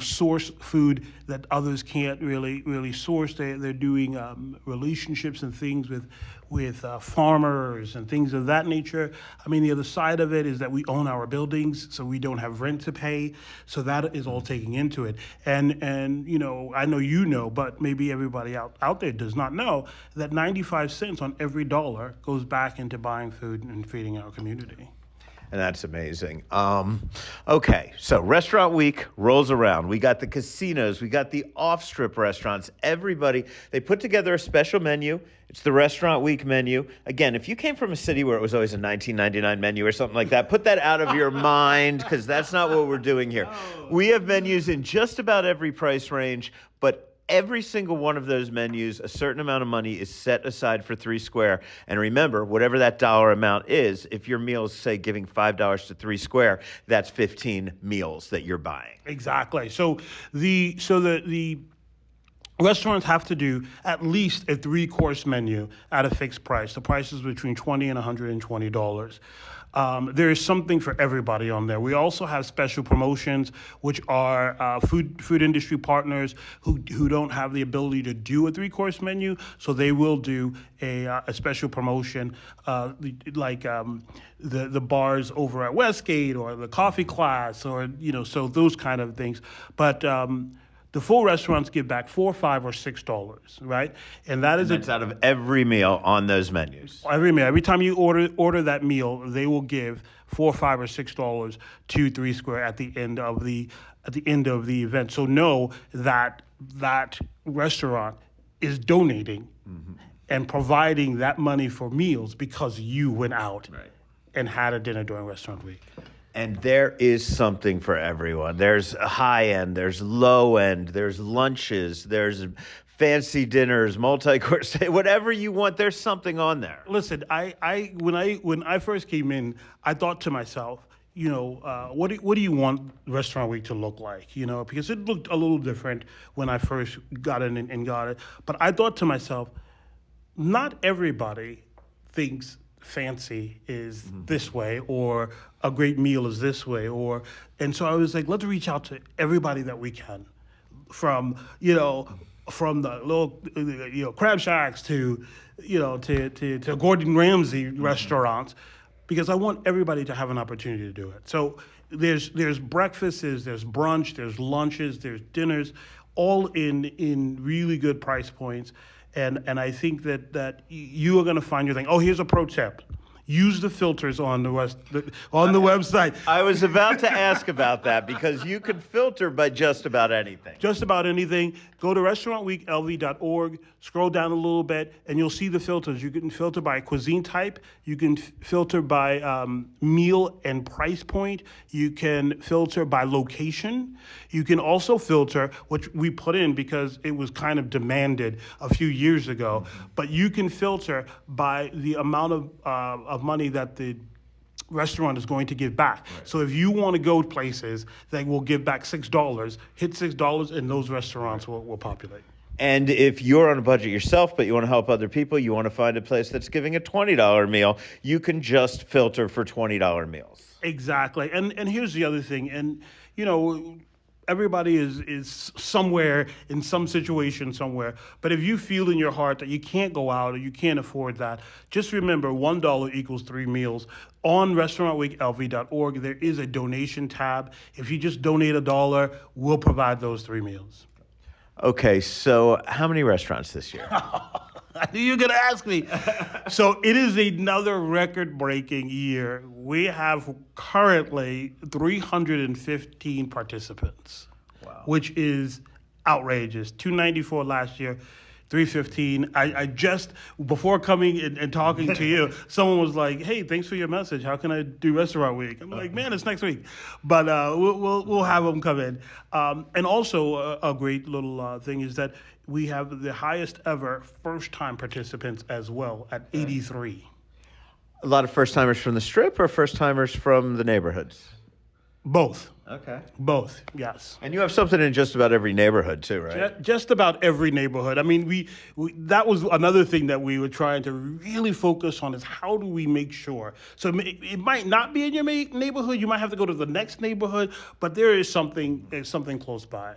source food that others can't really source. They're doing relationships and things with farmers and things of that nature. I mean, the other side of it is that we own our buildings, so we don't have rent to pay. So that is all taking into it. And I know but maybe everybody out there does not know that 95 cents on every dollar goes back into buying food and feeding our community. And that's amazing. Okay, so Restaurant Week rolls around. We got the casinos. We got the off-strip restaurants. Everybody, they put together a special menu. It's the Restaurant Week menu. Again, if you came from a city where it was always a $19.99 menu or something like that, put that out of your mind, because that's not what we're doing here. We have menus in just about every price range, but every single one of those menus, a certain amount of money is set aside for Three Square. And remember, whatever that dollar amount is, if your meal is, say, giving $5 to Three Square, that's 15 meals that you're buying. Exactly. So the restaurants have to do at least a 3-course menu at a fixed price. The price is between $20 and $120. There is something for everybody on there. We also have special promotions, which are food industry partners who don't have the ability to do a 3-course menu, so they will do a special promotion, like the bars over at Westgate or the Coffee Class, or so those kind of things. But the full restaurants give back $4, $5, or $6, right? And that's out of every meal on those menus. Every meal. Every time you order that meal, they will give $4, $5, or $6 to Three Square at the end of the event. So know that restaurant is donating and providing that money for meals because you went out and had a dinner during Restaurant Week. And there is something for everyone. There's high end, there's low end, there's lunches, there's fancy dinners, multi-course, whatever you want. There's something on there. Listen, when I first came in, I thought to myself, what do you want Restaurant Week to look like? Because it looked a little different when I first got in and got it. But I thought to myself, not everybody thinks fancy is this way or a great meal is this way and so I was like, let's reach out to everybody that we can, from from the little crab shacks to to Gordon Ramsay restaurants, because I want everybody to have an opportunity to do it. So there's breakfasts, there's brunch, there's lunches, there's dinners, all in really good price points. And I think that you are going to find your thing. Oh, here's a pro tip. Use the filters on the website. I was about to ask about that, because you can filter by just about anything. Just about anything. Go to restaurantweeklv.org, scroll down a little bit, and you'll see the filters. You can filter by cuisine type. You can filter by meal and price point. You can filter by location. You can also filter, which we put in because it was kind of demanded a few years ago, but you can filter by the amount of money that the restaurant is going to give back. Right. So if you want to go places that will give back $6, hit $6 and those restaurants will populate. And if you're on a budget yourself, but you want to help other people, you want to find a place that's giving a $20 meal, you can just filter for $20 meals. Exactly. And here's the other thing. And, everybody is somewhere in some situation somewhere. But if you feel in your heart that you can't go out or you can't afford that, just remember $1 equals 3 meals. On restaurantweeklv.org, there is a donation tab. If you just donate $1, we'll provide those 3 meals. Okay, so how many restaurants this year? I knew you were going to ask me. So it is another record-breaking year. We have currently 315 participants, wow, which is outrageous. 294 last year, 315. I just, before coming and talking to you, someone was like, hey, thanks for your message. How can I do Restaurant Week? I'm like, man, it's next week. But we'll have them come in. And also a great little thing is that we have the highest ever first-time participants as well at 83. A lot of first-timers from the Strip or first-timers from the neighborhoods? Both. Okay. Both, yes. And you have something in just about every neighborhood too, right? Just about every neighborhood. I mean, we that was another thing that we were trying to really focus on, is how do we make sure. So it might not be in your neighborhood. You might have to go to the next neighborhood, but there's something close by.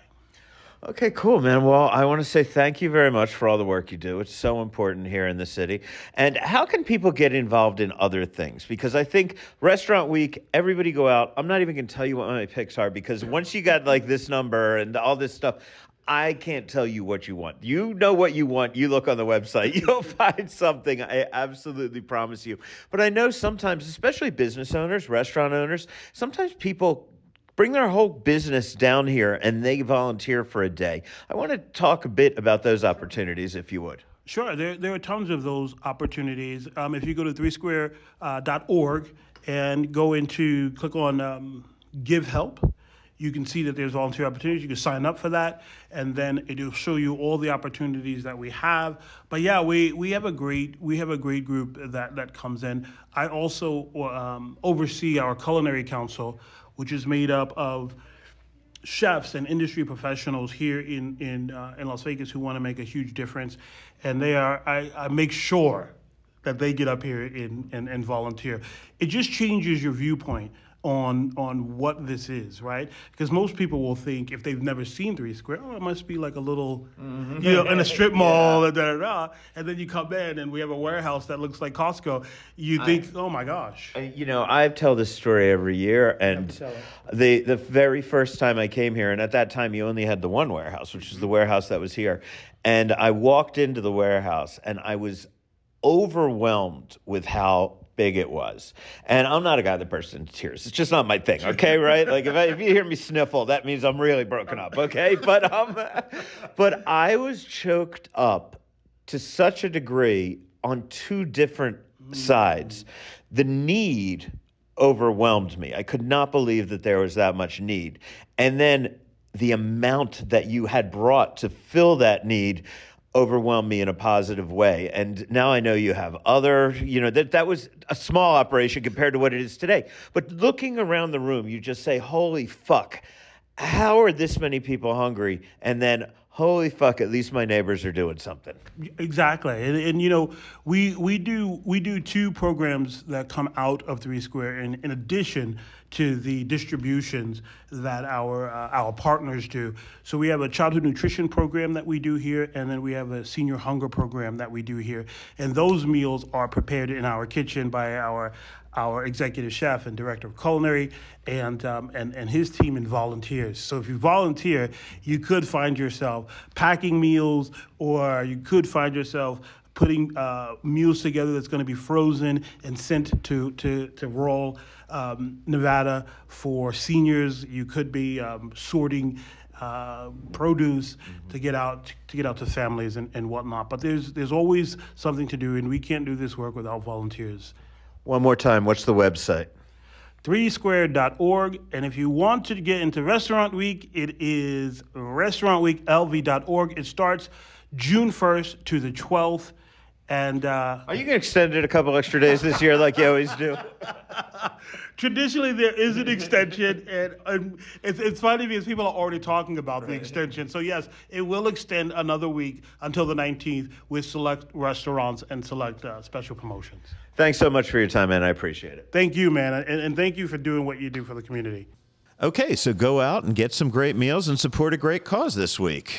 Okay, cool, man. Well, I want to say thank you very much for all the work you do. It's so important here in the city. And how can people get involved in other things? Because I think Restaurant Week, everybody go out. I'm not even going to tell you what my picks are, because once you got like this number and all this stuff, I can't tell you what you want. You know what you want. You look on the website. You'll find something. I absolutely promise you. But I know sometimes, especially business owners, restaurant owners, sometimes people bring their whole business down here and they volunteer for a day. I want to talk a bit about those opportunities, if you would. Sure. There are tons of those opportunities. If you go to threesquare.org and click on Give Help, you can see that there's volunteer opportunities. You can sign up for that, and then it'll show you all the opportunities that we have. But yeah, we have a great group that comes in. I also oversee our culinary council, which is made up of chefs and industry professionals here in Las Vegas who want to make a huge difference, and I make sure that they get up here and volunteer. It just changes your viewpoint on what this is, right? Because most people will think, if they've never seen Three Square, it must be like a little, in a strip mall, and then you come in and we have a warehouse that looks like Costco. You think, oh my gosh. I tell this story every year, and the very first time I came here, and at that time you only had the one warehouse, which is the warehouse that was here, and I walked into the warehouse and I was overwhelmed with how big it was. And I'm not a guy that bursts into tears. It's just not my thing, okay, right? Like if you hear me sniffle, that means I'm really broken up, okay? But I was choked up to such a degree on two different sides. The need overwhelmed me. I could not believe that there was that much need. And then the amount that you had brought to fill that need overwhelmed me in a positive way. And now I know you have other, that was a small operation compared to what it is today. But looking around the room, you just say, holy fuck, how are this many people hungry? And then, holy fuck, at least my neighbors are doing something. Exactly, and we do two programs that come out of Three Square in addition to the distributions that our partners do. So we have a childhood nutrition program that we do here, and then we have a senior hunger program that we do here. And those meals are prepared in our kitchen by our executive chef and director of culinary and his team and volunteers. So if you volunteer, you could find yourself packing meals, or you could find yourself putting meals together that's going to be frozen and sent to rural Nevada for seniors. You could be sorting produce to get out to families and whatnot. But there's always something to do, and we can't do this work without volunteers. One more time, what's the website? threesquare.org. And if you want to get into Restaurant Week, it is restaurantweeklv.org. It starts June 1st to the 12th. And are you going to extend it a couple extra days this year like you always do? Traditionally, there is an extension, and it's funny because people are already talking about the extension. So yes, it will extend another week until the 19th with select restaurants and select special promotions. Thanks so much for your time, man. I appreciate it. Thank you, man, and thank you for doing what you do for the community. Okay, so go out and get some great meals and support a great cause this week.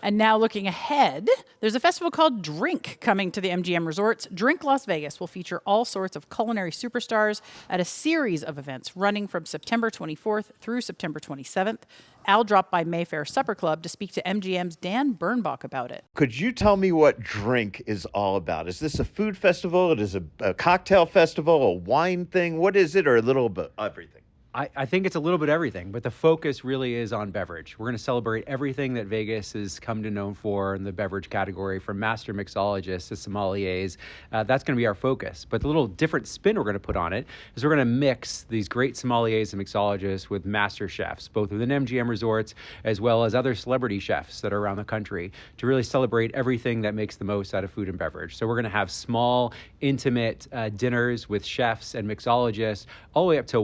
And now looking ahead, there's a festival called Drink coming to the MGM Resorts. Drink Las Vegas will feature all sorts of culinary superstars at a series of events running from September 24th through September 27th. Al dropped by Mayfair Supper Club to speak to MGM's Dan Bernbach about it. Could you tell me what Drink is all about? Is this a food festival? It is a cocktail festival, a wine thing? What is it, or a little bit everything? I think it's a little bit everything, but the focus really is on beverage. We're going to celebrate everything that Vegas has come to know for in the beverage category, from master mixologists to sommeliers. That's going to be our focus. But the little different spin we're going to put on it is we're going to mix these great sommeliers and mixologists with master chefs, both within MGM Resorts as well as other celebrity chefs that are around the country, to really celebrate everything that makes the most out of food and beverage. So we're going to have small, intimate dinners with chefs and mixologists, all the way up to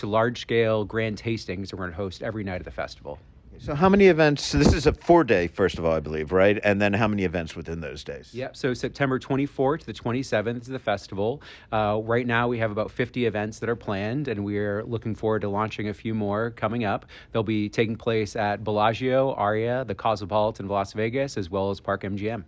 large-scale grand tastings we're going to host every night of the festival. So how many events? So this is a 4-day, first of all, I believe, right? And then how many events within those days? Yep. So September 24th to the 27th is the festival. Right now we have about 50 events that are planned, and we're looking forward to launching a few more coming up. They'll be taking place at Bellagio, Aria, the Cosmopolitan of Las Vegas, as well as Park MGM.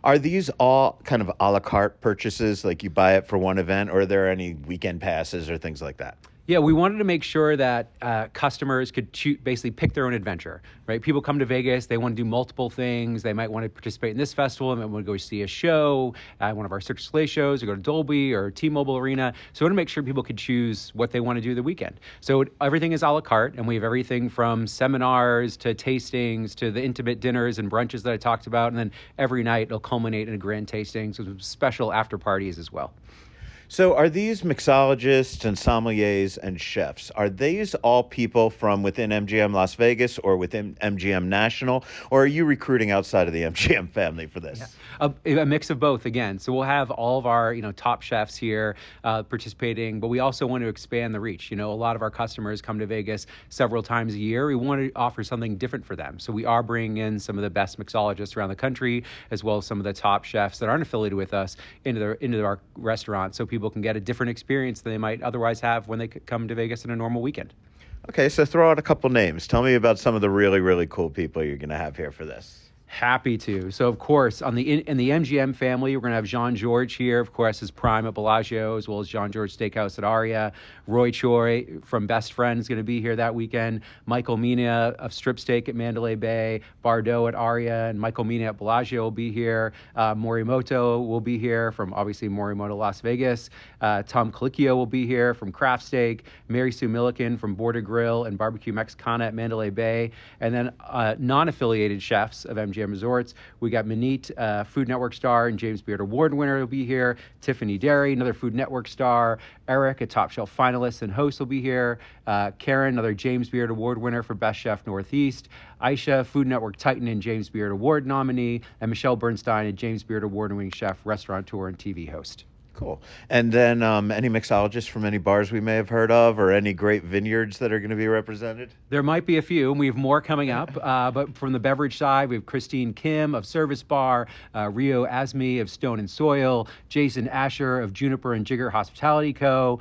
Are these all kind of a la carte purchases, like you buy it for one event, or are there any weekend passes or things like that? Yeah, we wanted to make sure that customers could basically pick their own adventure, right? People come to Vegas, they want to do multiple things. They might want to participate in this festival, and they want to go see a show, one of our Cirque du Soleil shows, or go to Dolby or T-Mobile Arena. So we want to make sure people could choose what they want to do the weekend. So everything is a la carte, and we have everything from seminars to tastings to the intimate dinners and brunches that I talked about. And then every night it'll culminate in a grand tasting, so some special after parties as well. So are these mixologists and sommeliers and chefs, are these all people from within MGM Las Vegas or within MGM National, or are you recruiting outside of the MGM family for this? Yeah. A mix of both, again. So we'll have all of our top chefs here participating, but we also want to expand the reach. A lot of our customers come to Vegas several times a year. We want to offer something different for them. So we are bringing in some of the best mixologists around the country, as well as some of the top chefs that aren't affiliated with us into our restaurant, so people can get a different experience than they might otherwise have when they come to Vegas in a normal weekend. Okay, so throw out a couple names. Tell me about some of the really, really cool people you're going to have here for this. Happy to. So, of course, in the MGM family, we're going to have Jean-Georges here, of course, his prime at Bellagio, as well as Jean-Georges Steakhouse at Aria. Roy Choi from Best Friends is going to be here that weekend. Michael Mina of Strip Steak at Mandalay Bay. Bardot at Aria, and Michael Mina at Bellagio will be here. Morimoto will be here from, obviously, Morimoto Las Vegas. Tom Colicchio will be here from Craft Steak. Mary Sue Milliken from Border Grill and Barbecue Mexicana at Mandalay Bay. And then non-affiliated chefs of MGM MGM Resorts. We got Manit, Food Network star and James Beard Award winner, will be here. Tiffany Derry, another Food Network star. Eric, a Top Shelf finalist and host, will be here. Karen, another James Beard Award winner for Best Chef Northeast. Aisha, Food Network Titan and James Beard Award nominee. And Michelle Bernstein, a James Beard Award-winning chef, restaurateur, and TV host. Cool. And then any mixologists from any bars we may have heard of, or any great vineyards that are going to be represented? There might be a few, and we have more coming up. But from the beverage side, we have Christine Kim of Service Bar, Rio Asmi of Stone and Soil, Jason Asher of Juniper and Jigger Hospitality Co.,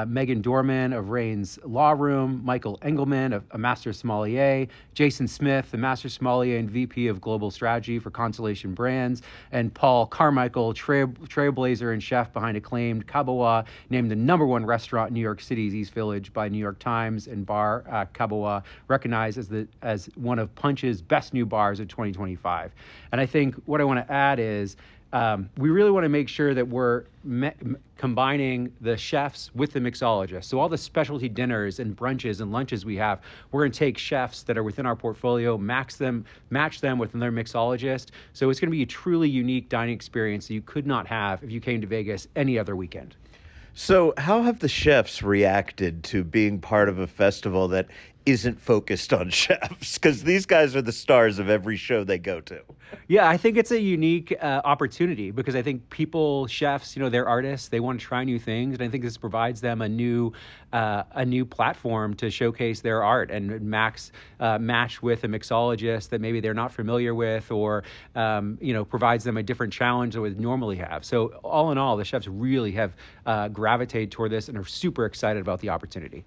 Megan Dorman of Rain's Law Room, Michael Engelman, a Master Sommelier, Jason Smith, the Master Sommelier and VP of Global Strategy for Constellation Brands, and Paul Carmichael, trailblazer and chef behind acclaimed Kabawa, named the #1 restaurant in New York City's East Village by New York Times, and Bar Kabawa recognized as one of Punch's best new bars of 2025. And I think what I want to add is we really want to make sure that we're combining the chefs with the mixologists. So all the specialty dinners and brunches and lunches we have, we're going to take chefs that are within our portfolio, match them with their mixologist. So it's going to be a truly unique dining experience that you could not have if you came to Vegas any other weekend. So how have the chefs reacted to being part of a festival that isn't focused on chefs? Because these guys are the stars of every show they go to. Yeah, I think it's a unique opportunity because I think chefs, they're artists. They want to try new things, and I think this provides them a new platform to showcase their art and match with a mixologist that maybe they're not familiar with, or provides them a different challenge than they would normally have. So all in all, the chefs really have gravitated toward this and are super excited about the opportunity.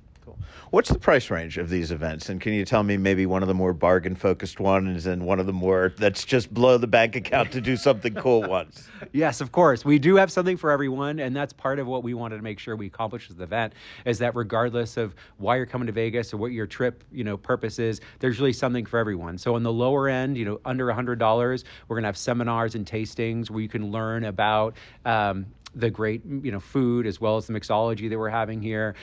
What's the price range of these events? And can you tell me maybe one of the more bargain-focused ones and one of the more that's just blow the bank account to do something cool ones? Yes, of course. We do have something for everyone, and that's part of what we wanted to make sure we accomplished with the event, is that regardless of why you're coming to Vegas or what your trip, purpose is, there's really something for everyone. So on the lower end, under $100, we're going to have seminars and tastings where you can learn about the great, food as well as the mixology that we're having here.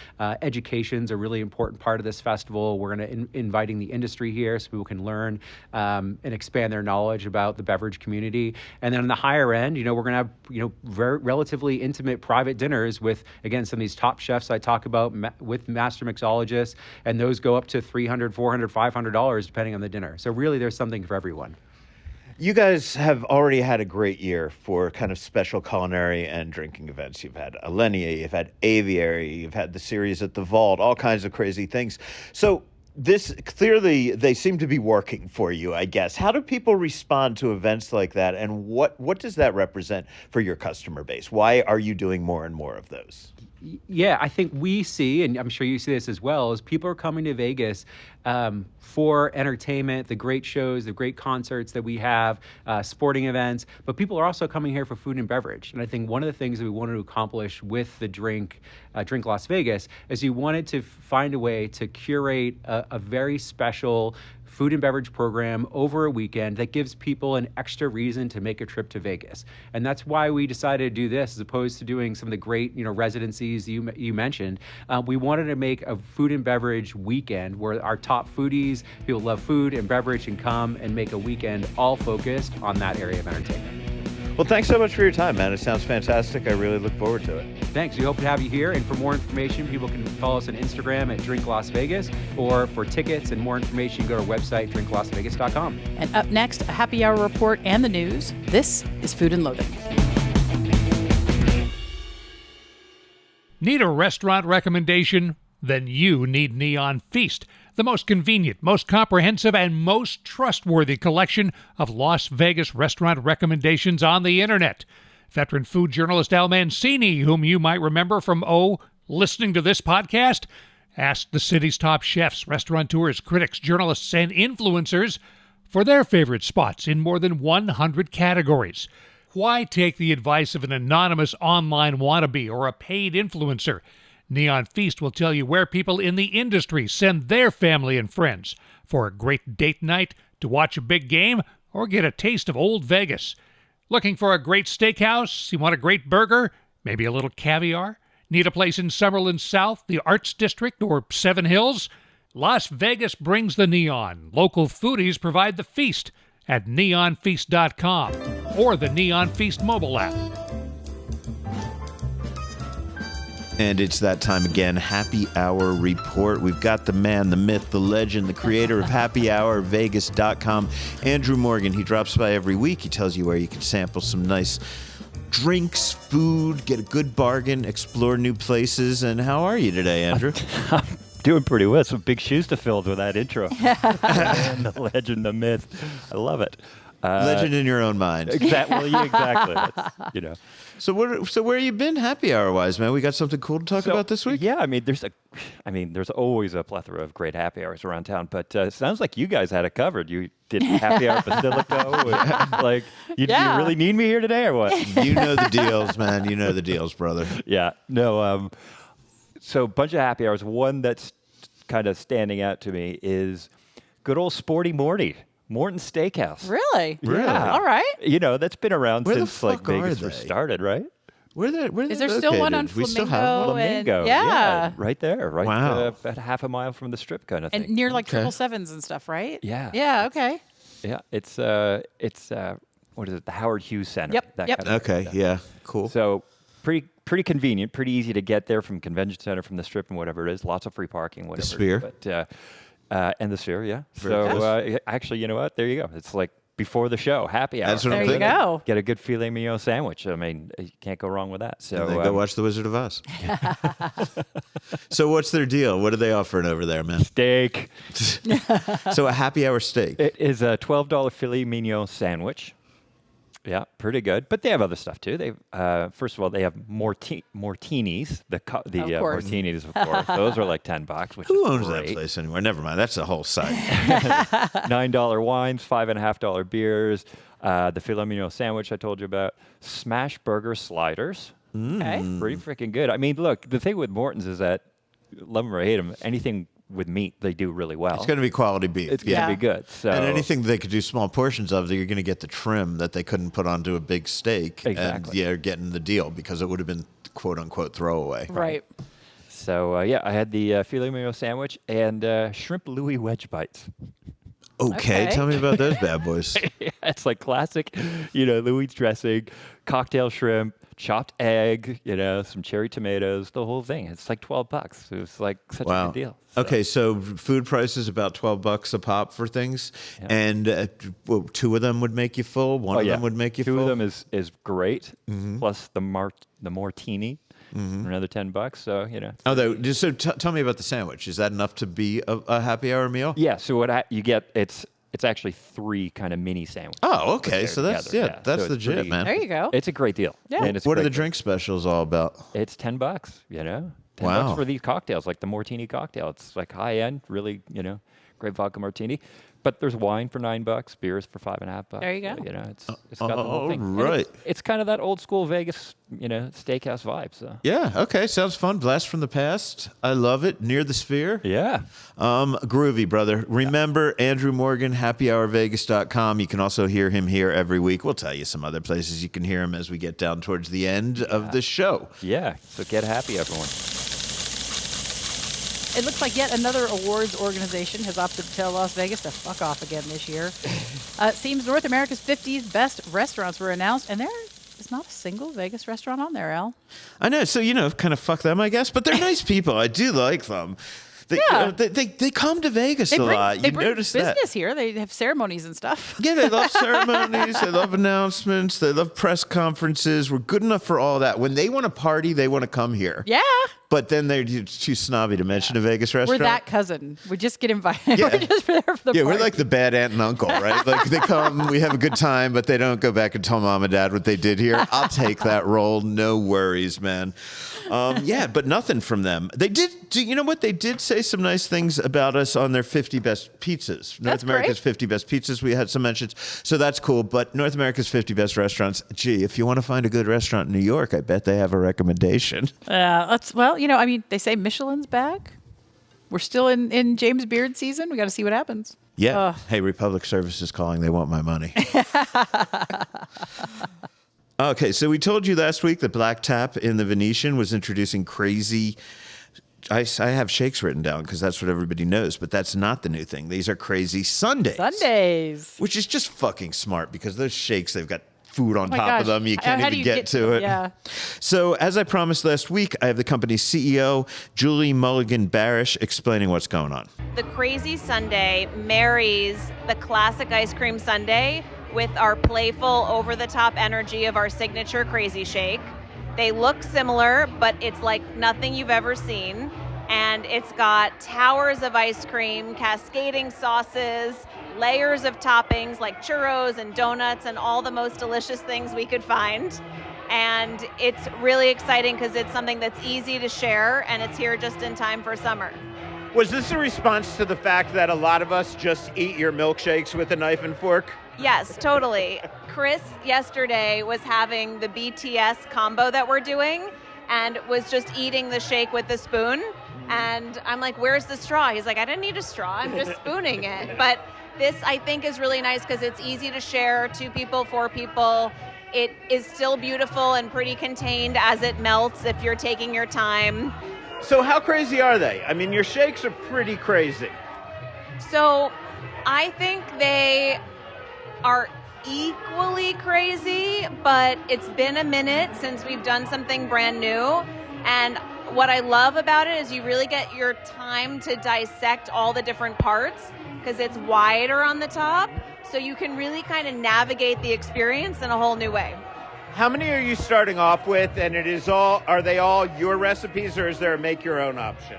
Education's a really important part of this festival. We're going to inviting the industry here so people can learn and expand their knowledge about the beverage community. And then on the higher end, we're going to have, very relatively intimate private dinners with, again, some of these top chefs I talk about with master mixologists, and those go up to $300, $400, $500 depending on the dinner. So really, there's something for everyone. You guys have already had a great year for kind of special culinary and drinking events. You've had Alinea, you've had Aviary, you've had the series at the Vault, all kinds of crazy things. So this clearly, they seem to be working for you, I guess. How do people respond to events like that, and what does that represent for your customer base? Why are you doing more and more of those? Yeah, I think we see, and I'm sure you see this as well, is people are coming to Vegas for entertainment, the great shows, the great concerts that we have, sporting events, but people are also coming here for food and beverage. And I think one of the things that we wanted to accomplish with the Drink Las Vegas is we wanted to find a way to curate a very special food and beverage program over a weekend that gives people an extra reason to make a trip to Vegas. And that's why we decided to do this as opposed to doing some of the great, residencies you mentioned. We wanted to make a food and beverage weekend where our top foodies, people who love food and beverage, can come and make a weekend all focused on that area of entertainment. Well, thanks so much for your time, man. It sounds fantastic. I really look forward to it. Thanks. We hope to have you here. And for more information, people can follow us on Instagram at Drink Las Vegas, or for tickets and more information, go to our website, drinklasvegas.com. And up next, a happy hour report and the news. This is Food and Loading. Need a restaurant recommendation? Then you need Neon Feast, the most convenient, most comprehensive, and most trustworthy collection of Las Vegas restaurant recommendations on the internet. Veteran food journalist Al Mancini, whom you might remember from, listening to this podcast, asked the city's top chefs, restaurateurs, critics, journalists, and influencers for their favorite spots in more than 100 categories. Why take the advice of an anonymous online wannabe or a paid influencer? Neon Feast will tell you where people in the industry send their family and friends for a great date night, to watch a big game, or get a taste of Old Vegas. Looking for a great steakhouse? You want a great burger? Maybe a little caviar? Need a place in Summerlin South, the Arts District, or Seven Hills? Las Vegas brings the neon. Local foodies provide the feast. at neonfeast.com or the Neon Feast mobile app. And it's that time again, Happy Hour Report. We've got the man, the myth, the legend, the creator of happyhourvegas.com, Andrew Morgan. He drops by every week. He tells you where you can sample some nice drinks, food, get a good bargain, explore new places. And how are you today, Andrew? I'm doing pretty well. Some big shoes to fill with that intro. And the legend, the myth. I love it. Legend in your own mind. Exactly. That's, So where you been happy hour wise, man? We got something cool to talk about this week? Yeah, I mean, there's always a plethora of great happy hours around town, but it sounds like you guys had it covered. You did happy hour Basilico. You really need me here today or what? You know the deals, man. You know the deals, brother. Yeah. No. So a bunch of happy hours. One that's kind of standing out to me is good old Sporty Morton's Steakhouse. Really? Yeah. All right. That's been around Where the since fuck Vegas are was they? started, right? Is there still one on We still have Flamingo? Flamingo. Yeah. Right there. Right. Wow. About half a mile from the Strip, kind of thing. And near like 777s and stuff, right? Yeah. Yeah. Okay. Yeah. It's what is it? The Howard Hughes Center. Yep, That yep. kind of Okay, stuff. yeah, cool. So pretty convenient, pretty easy to get there from Convention Center, from the Strip, and whatever it is. Lots of free parking, whatever. Sphere. But and the Sphere, yeah. Very So actually, you know what? There you go. It's like before the show, happy hour. That's what There I'm you thinking. go. Get a good filet mignon sandwich. I mean, you can't go wrong with that. So And then go watch The Wizard of Oz. So what's their deal? What are they offering over there, man? steak. So a happy hour steak. It is a $12 filet mignon sandwich. Yeah, pretty good. But they have other stuff too. They first of all, they have martinis. The course. martinis, of course. Those are like $10, which Who is owns great. that place anymore? Never mind. That's the whole site. $9 wines, $5.50 beers. The filet mignon sandwich I told you about. Smash burger sliders. Okay. Pretty freaking good. I mean, look, the thing with Morton's is that, love them or hate them, anything with meat they do really well. It's going to be quality beef. It's going to be good. So And anything they could do small portions of, you're going to get the trim that they couldn't put onto a big steak. Exactly. And you're getting the deal because it would have been quote unquote throwaway. Right. So I had the filet mignon sandwich and shrimp Louis wedge bites. Okay, Okay. tell me about those bad boys. Yeah, it's like classic, Louis dressing, cocktail shrimp, chopped egg, some cherry tomatoes, the whole thing. It's like $12. It was like such a Wow. good deal. So, Okay, so food prices about $12 a pop for things, and two of them would make you full. One of them would make you Two full. of them is great, plus the martini, another $10. So So tell me about the sandwich. Is that enough to be a happy hour meal? yeah. So what you get, it's actually 3 kind of mini sandwiches. Oh, okay. put So there that's together. that's So it's legit, pretty- man. There you go. It's a great deal. Yeah. And it's What are great the for- drink specials all about? It's $10. $10 Wow. for these cocktails, like the martini cocktail. It's like high end, really, great vodka martini. But there's wine for $9, beers for $5.50. There you go. So, it's got the whole thing. And right. It's kind of that old school Vegas, steakhouse vibe. So Yeah. Okay. Sounds fun. Blast from the past. I love it. Near the Sphere. yeah, Groovy, brother. Remember, Andrew Morgan, happyhourvegas.com. You can also hear him here every week. We'll tell you some other places you can hear him as we get down towards the end of the show. yeah. So get happy, everyone. It looks like yet another awards organization has opted to tell Las Vegas to fuck off again this year. It seems North America's 50 best restaurants were announced, and there is not a single Vegas restaurant on there, Al. I know. So, kind of fuck them, I guess. But they're nice people. I do like them. They, Yeah. they come to Vegas a lot. They You bring notice business that. here. They have ceremonies and stuff. Yeah, they love ceremonies. They love announcements. They love press conferences. We're good enough for all that. When they want to party, they want to come here. Yeah. But then they're too snobby to mention a Vegas We're restaurant. that cousin. We just get invited. Yeah. We're just there for the Yeah, party. we're like the bad aunt and uncle, right? Like they come, we have a good time, but they don't go back and tell mom and dad what they did here. I'll take that role. No worries, man. Yeah, but nothing from them. They did, you know what? They did say some nice things about us on their 50 best pizzas. North That's America's great. 50 best pizzas. We had some mentions. So that's cool. But North America's 50 best restaurants. Gee, if you want to find a good restaurant in New York, I bet they have a recommendation. They say Michelin's back. We're still in James Beard season. We got to see what happens. Yeah. Hey, Republic Service is calling. They want my money. Okay, so we told you last week that Black Tap in the Venetian was introducing crazy I have shakes written down because that's what everybody knows, but that's not the new thing. These are crazy Sundays. Sundays. Which is just fucking smart because those shakes, they've got food on my top gosh. of them. You How can't do even you get to it. Yeah. So as I promised last week, I have the company's CEO, Julie Mulligan-Barish, explaining what's going on. The Crazy Sundae marries the classic ice cream sundae with our playful, over-the-top energy of our signature Crazy Shake. They look similar, but it's like nothing you've ever seen. And it's got towers of ice cream, cascading sauces, layers of toppings like churros and donuts and all the most delicious things we could find. And it's really exciting because it's something that's easy to share, and it's here just in time for summer. Was this a response to the fact that a lot of us just eat your milkshakes with a knife and fork? Yes, totally. Chris yesterday was having the BTS combo that we're doing and was just eating the shake with the spoon. And I'm like, where's the straw? He's like, I didn't need a straw. I'm just spooning it. But this, I think, is really nice because it's easy to share, 2 people, 4 people. It is still beautiful and pretty contained as it melts if you're taking your time. So how crazy are they? I mean, your shakes are pretty crazy. So I think they are equally crazy, but it's been a minute since we've done something brand new. And what I love about it is you really get your time to dissect all the different parts because it's wider on the top. So you can really kind of navigate the experience in a whole new way. How many are you starting off with, and are they all your recipes, or is there a make your own option?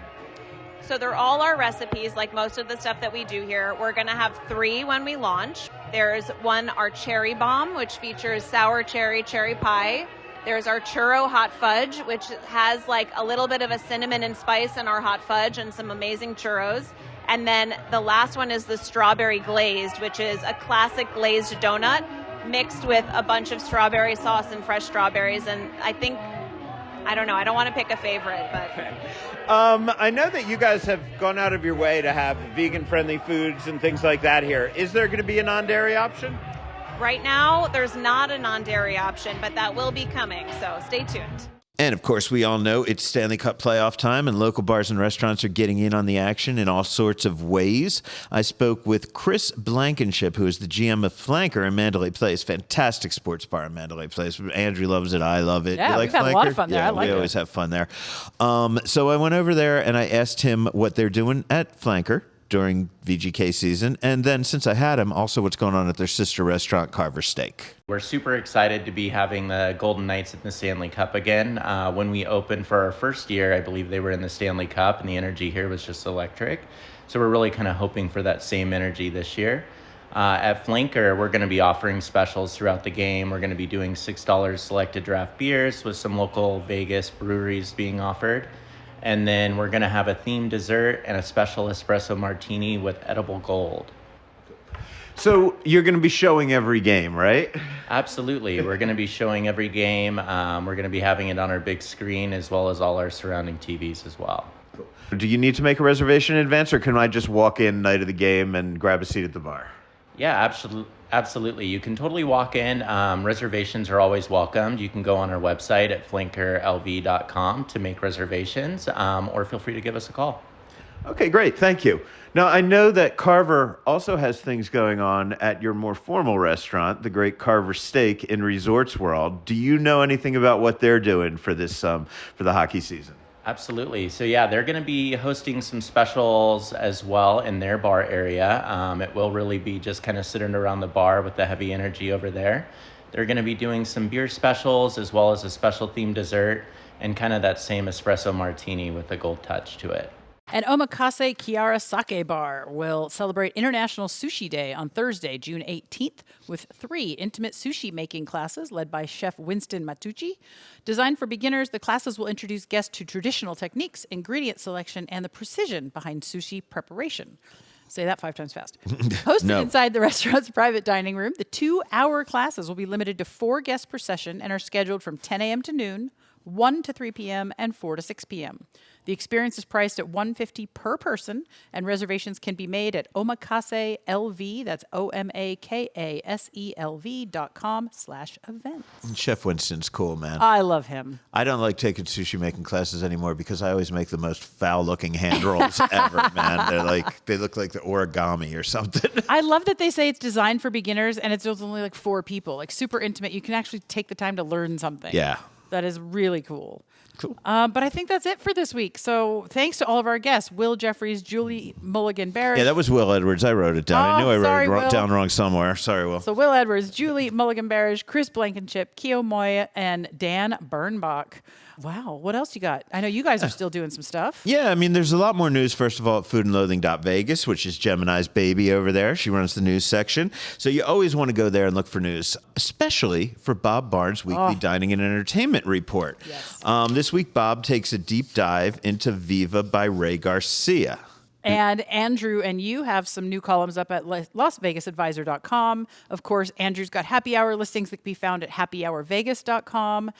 So they're all our recipes, like most of the stuff that we do here. We're going to have 3 when we launch. There's one, our cherry bomb, which features sour cherry pie. There's our churro hot fudge, which has like a little bit of a cinnamon and spice in our hot fudge and some amazing churros. And then the last one is the strawberry glazed, which is a classic glazed donut mixed with a bunch of strawberry sauce and fresh strawberries. And I don't know, I don't want to pick a favorite, but... I know that you guys have gone out of your way to have vegan-friendly foods and things like that here. Is there going to be a non-dairy option? Right now, there's not a non-dairy option, but that will be coming, so stay tuned. And of course, we all know it's Stanley Cup playoff time, and local bars and restaurants are getting in on the action in all sorts of ways. I spoke with Chris Blankenship, who is the GM of Flanker in Mandalay Place. Fantastic sports bar in Mandalay Place. Andrew loves it. I love it. Yeah, you like we've had Flanker? a lot of fun there. Yeah, I like we it. always have fun there. So I went over there and I asked him what they're doing at Flanker during VGK season, and then since I had him, also what's going on at their sister restaurant, Carver Steak. We're super excited to be having the Golden Knights in the Stanley Cup again. When we opened for our first year, I believe they were in the Stanley Cup, and the energy here was just electric. So we're really kind of hoping for that same energy this year. At Flanker, we're going to be offering specials throughout the game. We're going to be doing $6 selected draft beers with some local Vegas breweries being offered. And then we're going to have a themed dessert and a special espresso martini with edible gold. So you're going to be showing every game, right? Absolutely. We're going to be showing every game. We're going to be having it on our big screen as well as all our surrounding TVs as well. Do you need to make a reservation in advance, or can I just walk in night of the game and grab a seat at the bar? Yeah, absolutely. You can totally walk in. Reservations are always welcomed. You can go on our website at flankerlv.com to make reservations, or feel free to give us a call. Okay, great. Thank you. Now, I know that Carver also has things going on at your more formal restaurant, the Great Carver Steak in Resorts World. Do you know anything about what they're doing for this for the hockey season? Absolutely. So yeah, they're going to be hosting some specials as well in their bar area. It will really be just kind of sitting around the bar with the heavy energy over there. They're going to be doing some beer specials as well as a special themed dessert and kind of that same espresso martini with a gold touch to it. And Omakase Kiara Sake Bar will celebrate International Sushi Day on Thursday, June 18th, with 3 intimate sushi making classes led by Chef Winston Matucci. Designed for beginners, the classes will introduce guests to traditional techniques, ingredient selection, and the precision behind sushi preparation. Say that 5 times fast. Hosted inside the restaurant's private dining room, the 2-hour classes will be limited to 4 guests per session and are scheduled from 10 a.m. to noon, 1 to 3 p.m., and 4 to 6 p.m. The experience is priced at $150 per person, and reservations can be made at Omakase LV. That's OMAKASELV.com/events. Chef Winston's cool, man. I love him. I don't like taking sushi making classes anymore because I always make the most foul-looking hand rolls ever, man. They look like the origami or something. I love that they say it's designed for beginners, and it's only like 4 people, like super intimate. You can actually take the time to learn something. Yeah. That is really cool. Cool. But I think that's it for this week. So thanks to all of our guests, Will Jeffries, Julie Mulligan-Barrett. Yeah, that was Will Edwards. I wrote it down. I knew I wrote it down wrong somewhere. Sorry, Will. So Will Edwards, Julie Mulligan-Barrett, Chris Blankenship, Keo Moya, and Dan Bernbach. Wow, what else you got? I know you guys are still doing some stuff. Yeah, I mean, there's a lot more news, first of all, at foodandloathing.vegas, which is Gemini's baby over there. She runs the news section. So you always want to go there and look for news, especially for Bob Barnes' weekly Dining and Entertainment Report. Yes. This week, Bob takes a deep dive into Viva by Ray Garcia. And Andrew and you have some new columns up at LasVegasAdvisor.com. Of course, Andrew's got happy hour listings that can be found at happyhourvegas.com.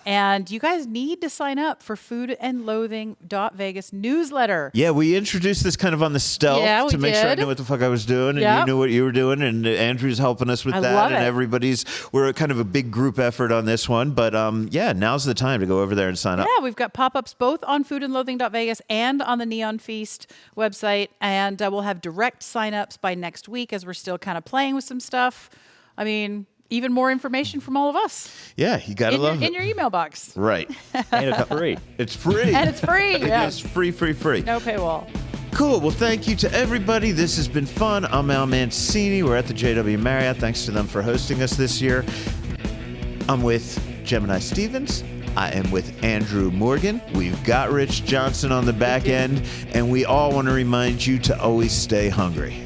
And you guys need to sign up for foodandloathing.vegas newsletter. Yeah, we introduced this kind of on the stealth to make sure I knew what the fuck I was doing, and you knew what you were doing, and Andrew's helping us with that, and we're kind of a big group effort on this one. But yeah, now's the time to go over there and sign up. Yeah, we've got pop-ups both on foodandloathing.vegas and on the Neon Feast website. And we'll have direct sign-ups by next week as we're still kind of playing with some stuff. I mean, even more information from all of us. Yeah, you got to love it. In your email box. Right. And it's free. It's free. And it's free. Yeah. It's free. No paywall. Cool. Well, thank you to everybody. This has been fun. I'm Al Mancini. We're at the JW Marriott. Thanks to them for hosting us this year. I'm with Gemini Stevens. I am with Andrew Morgan. We've got Rich Johnson on the back end, and we all want to remind you to always stay hungry.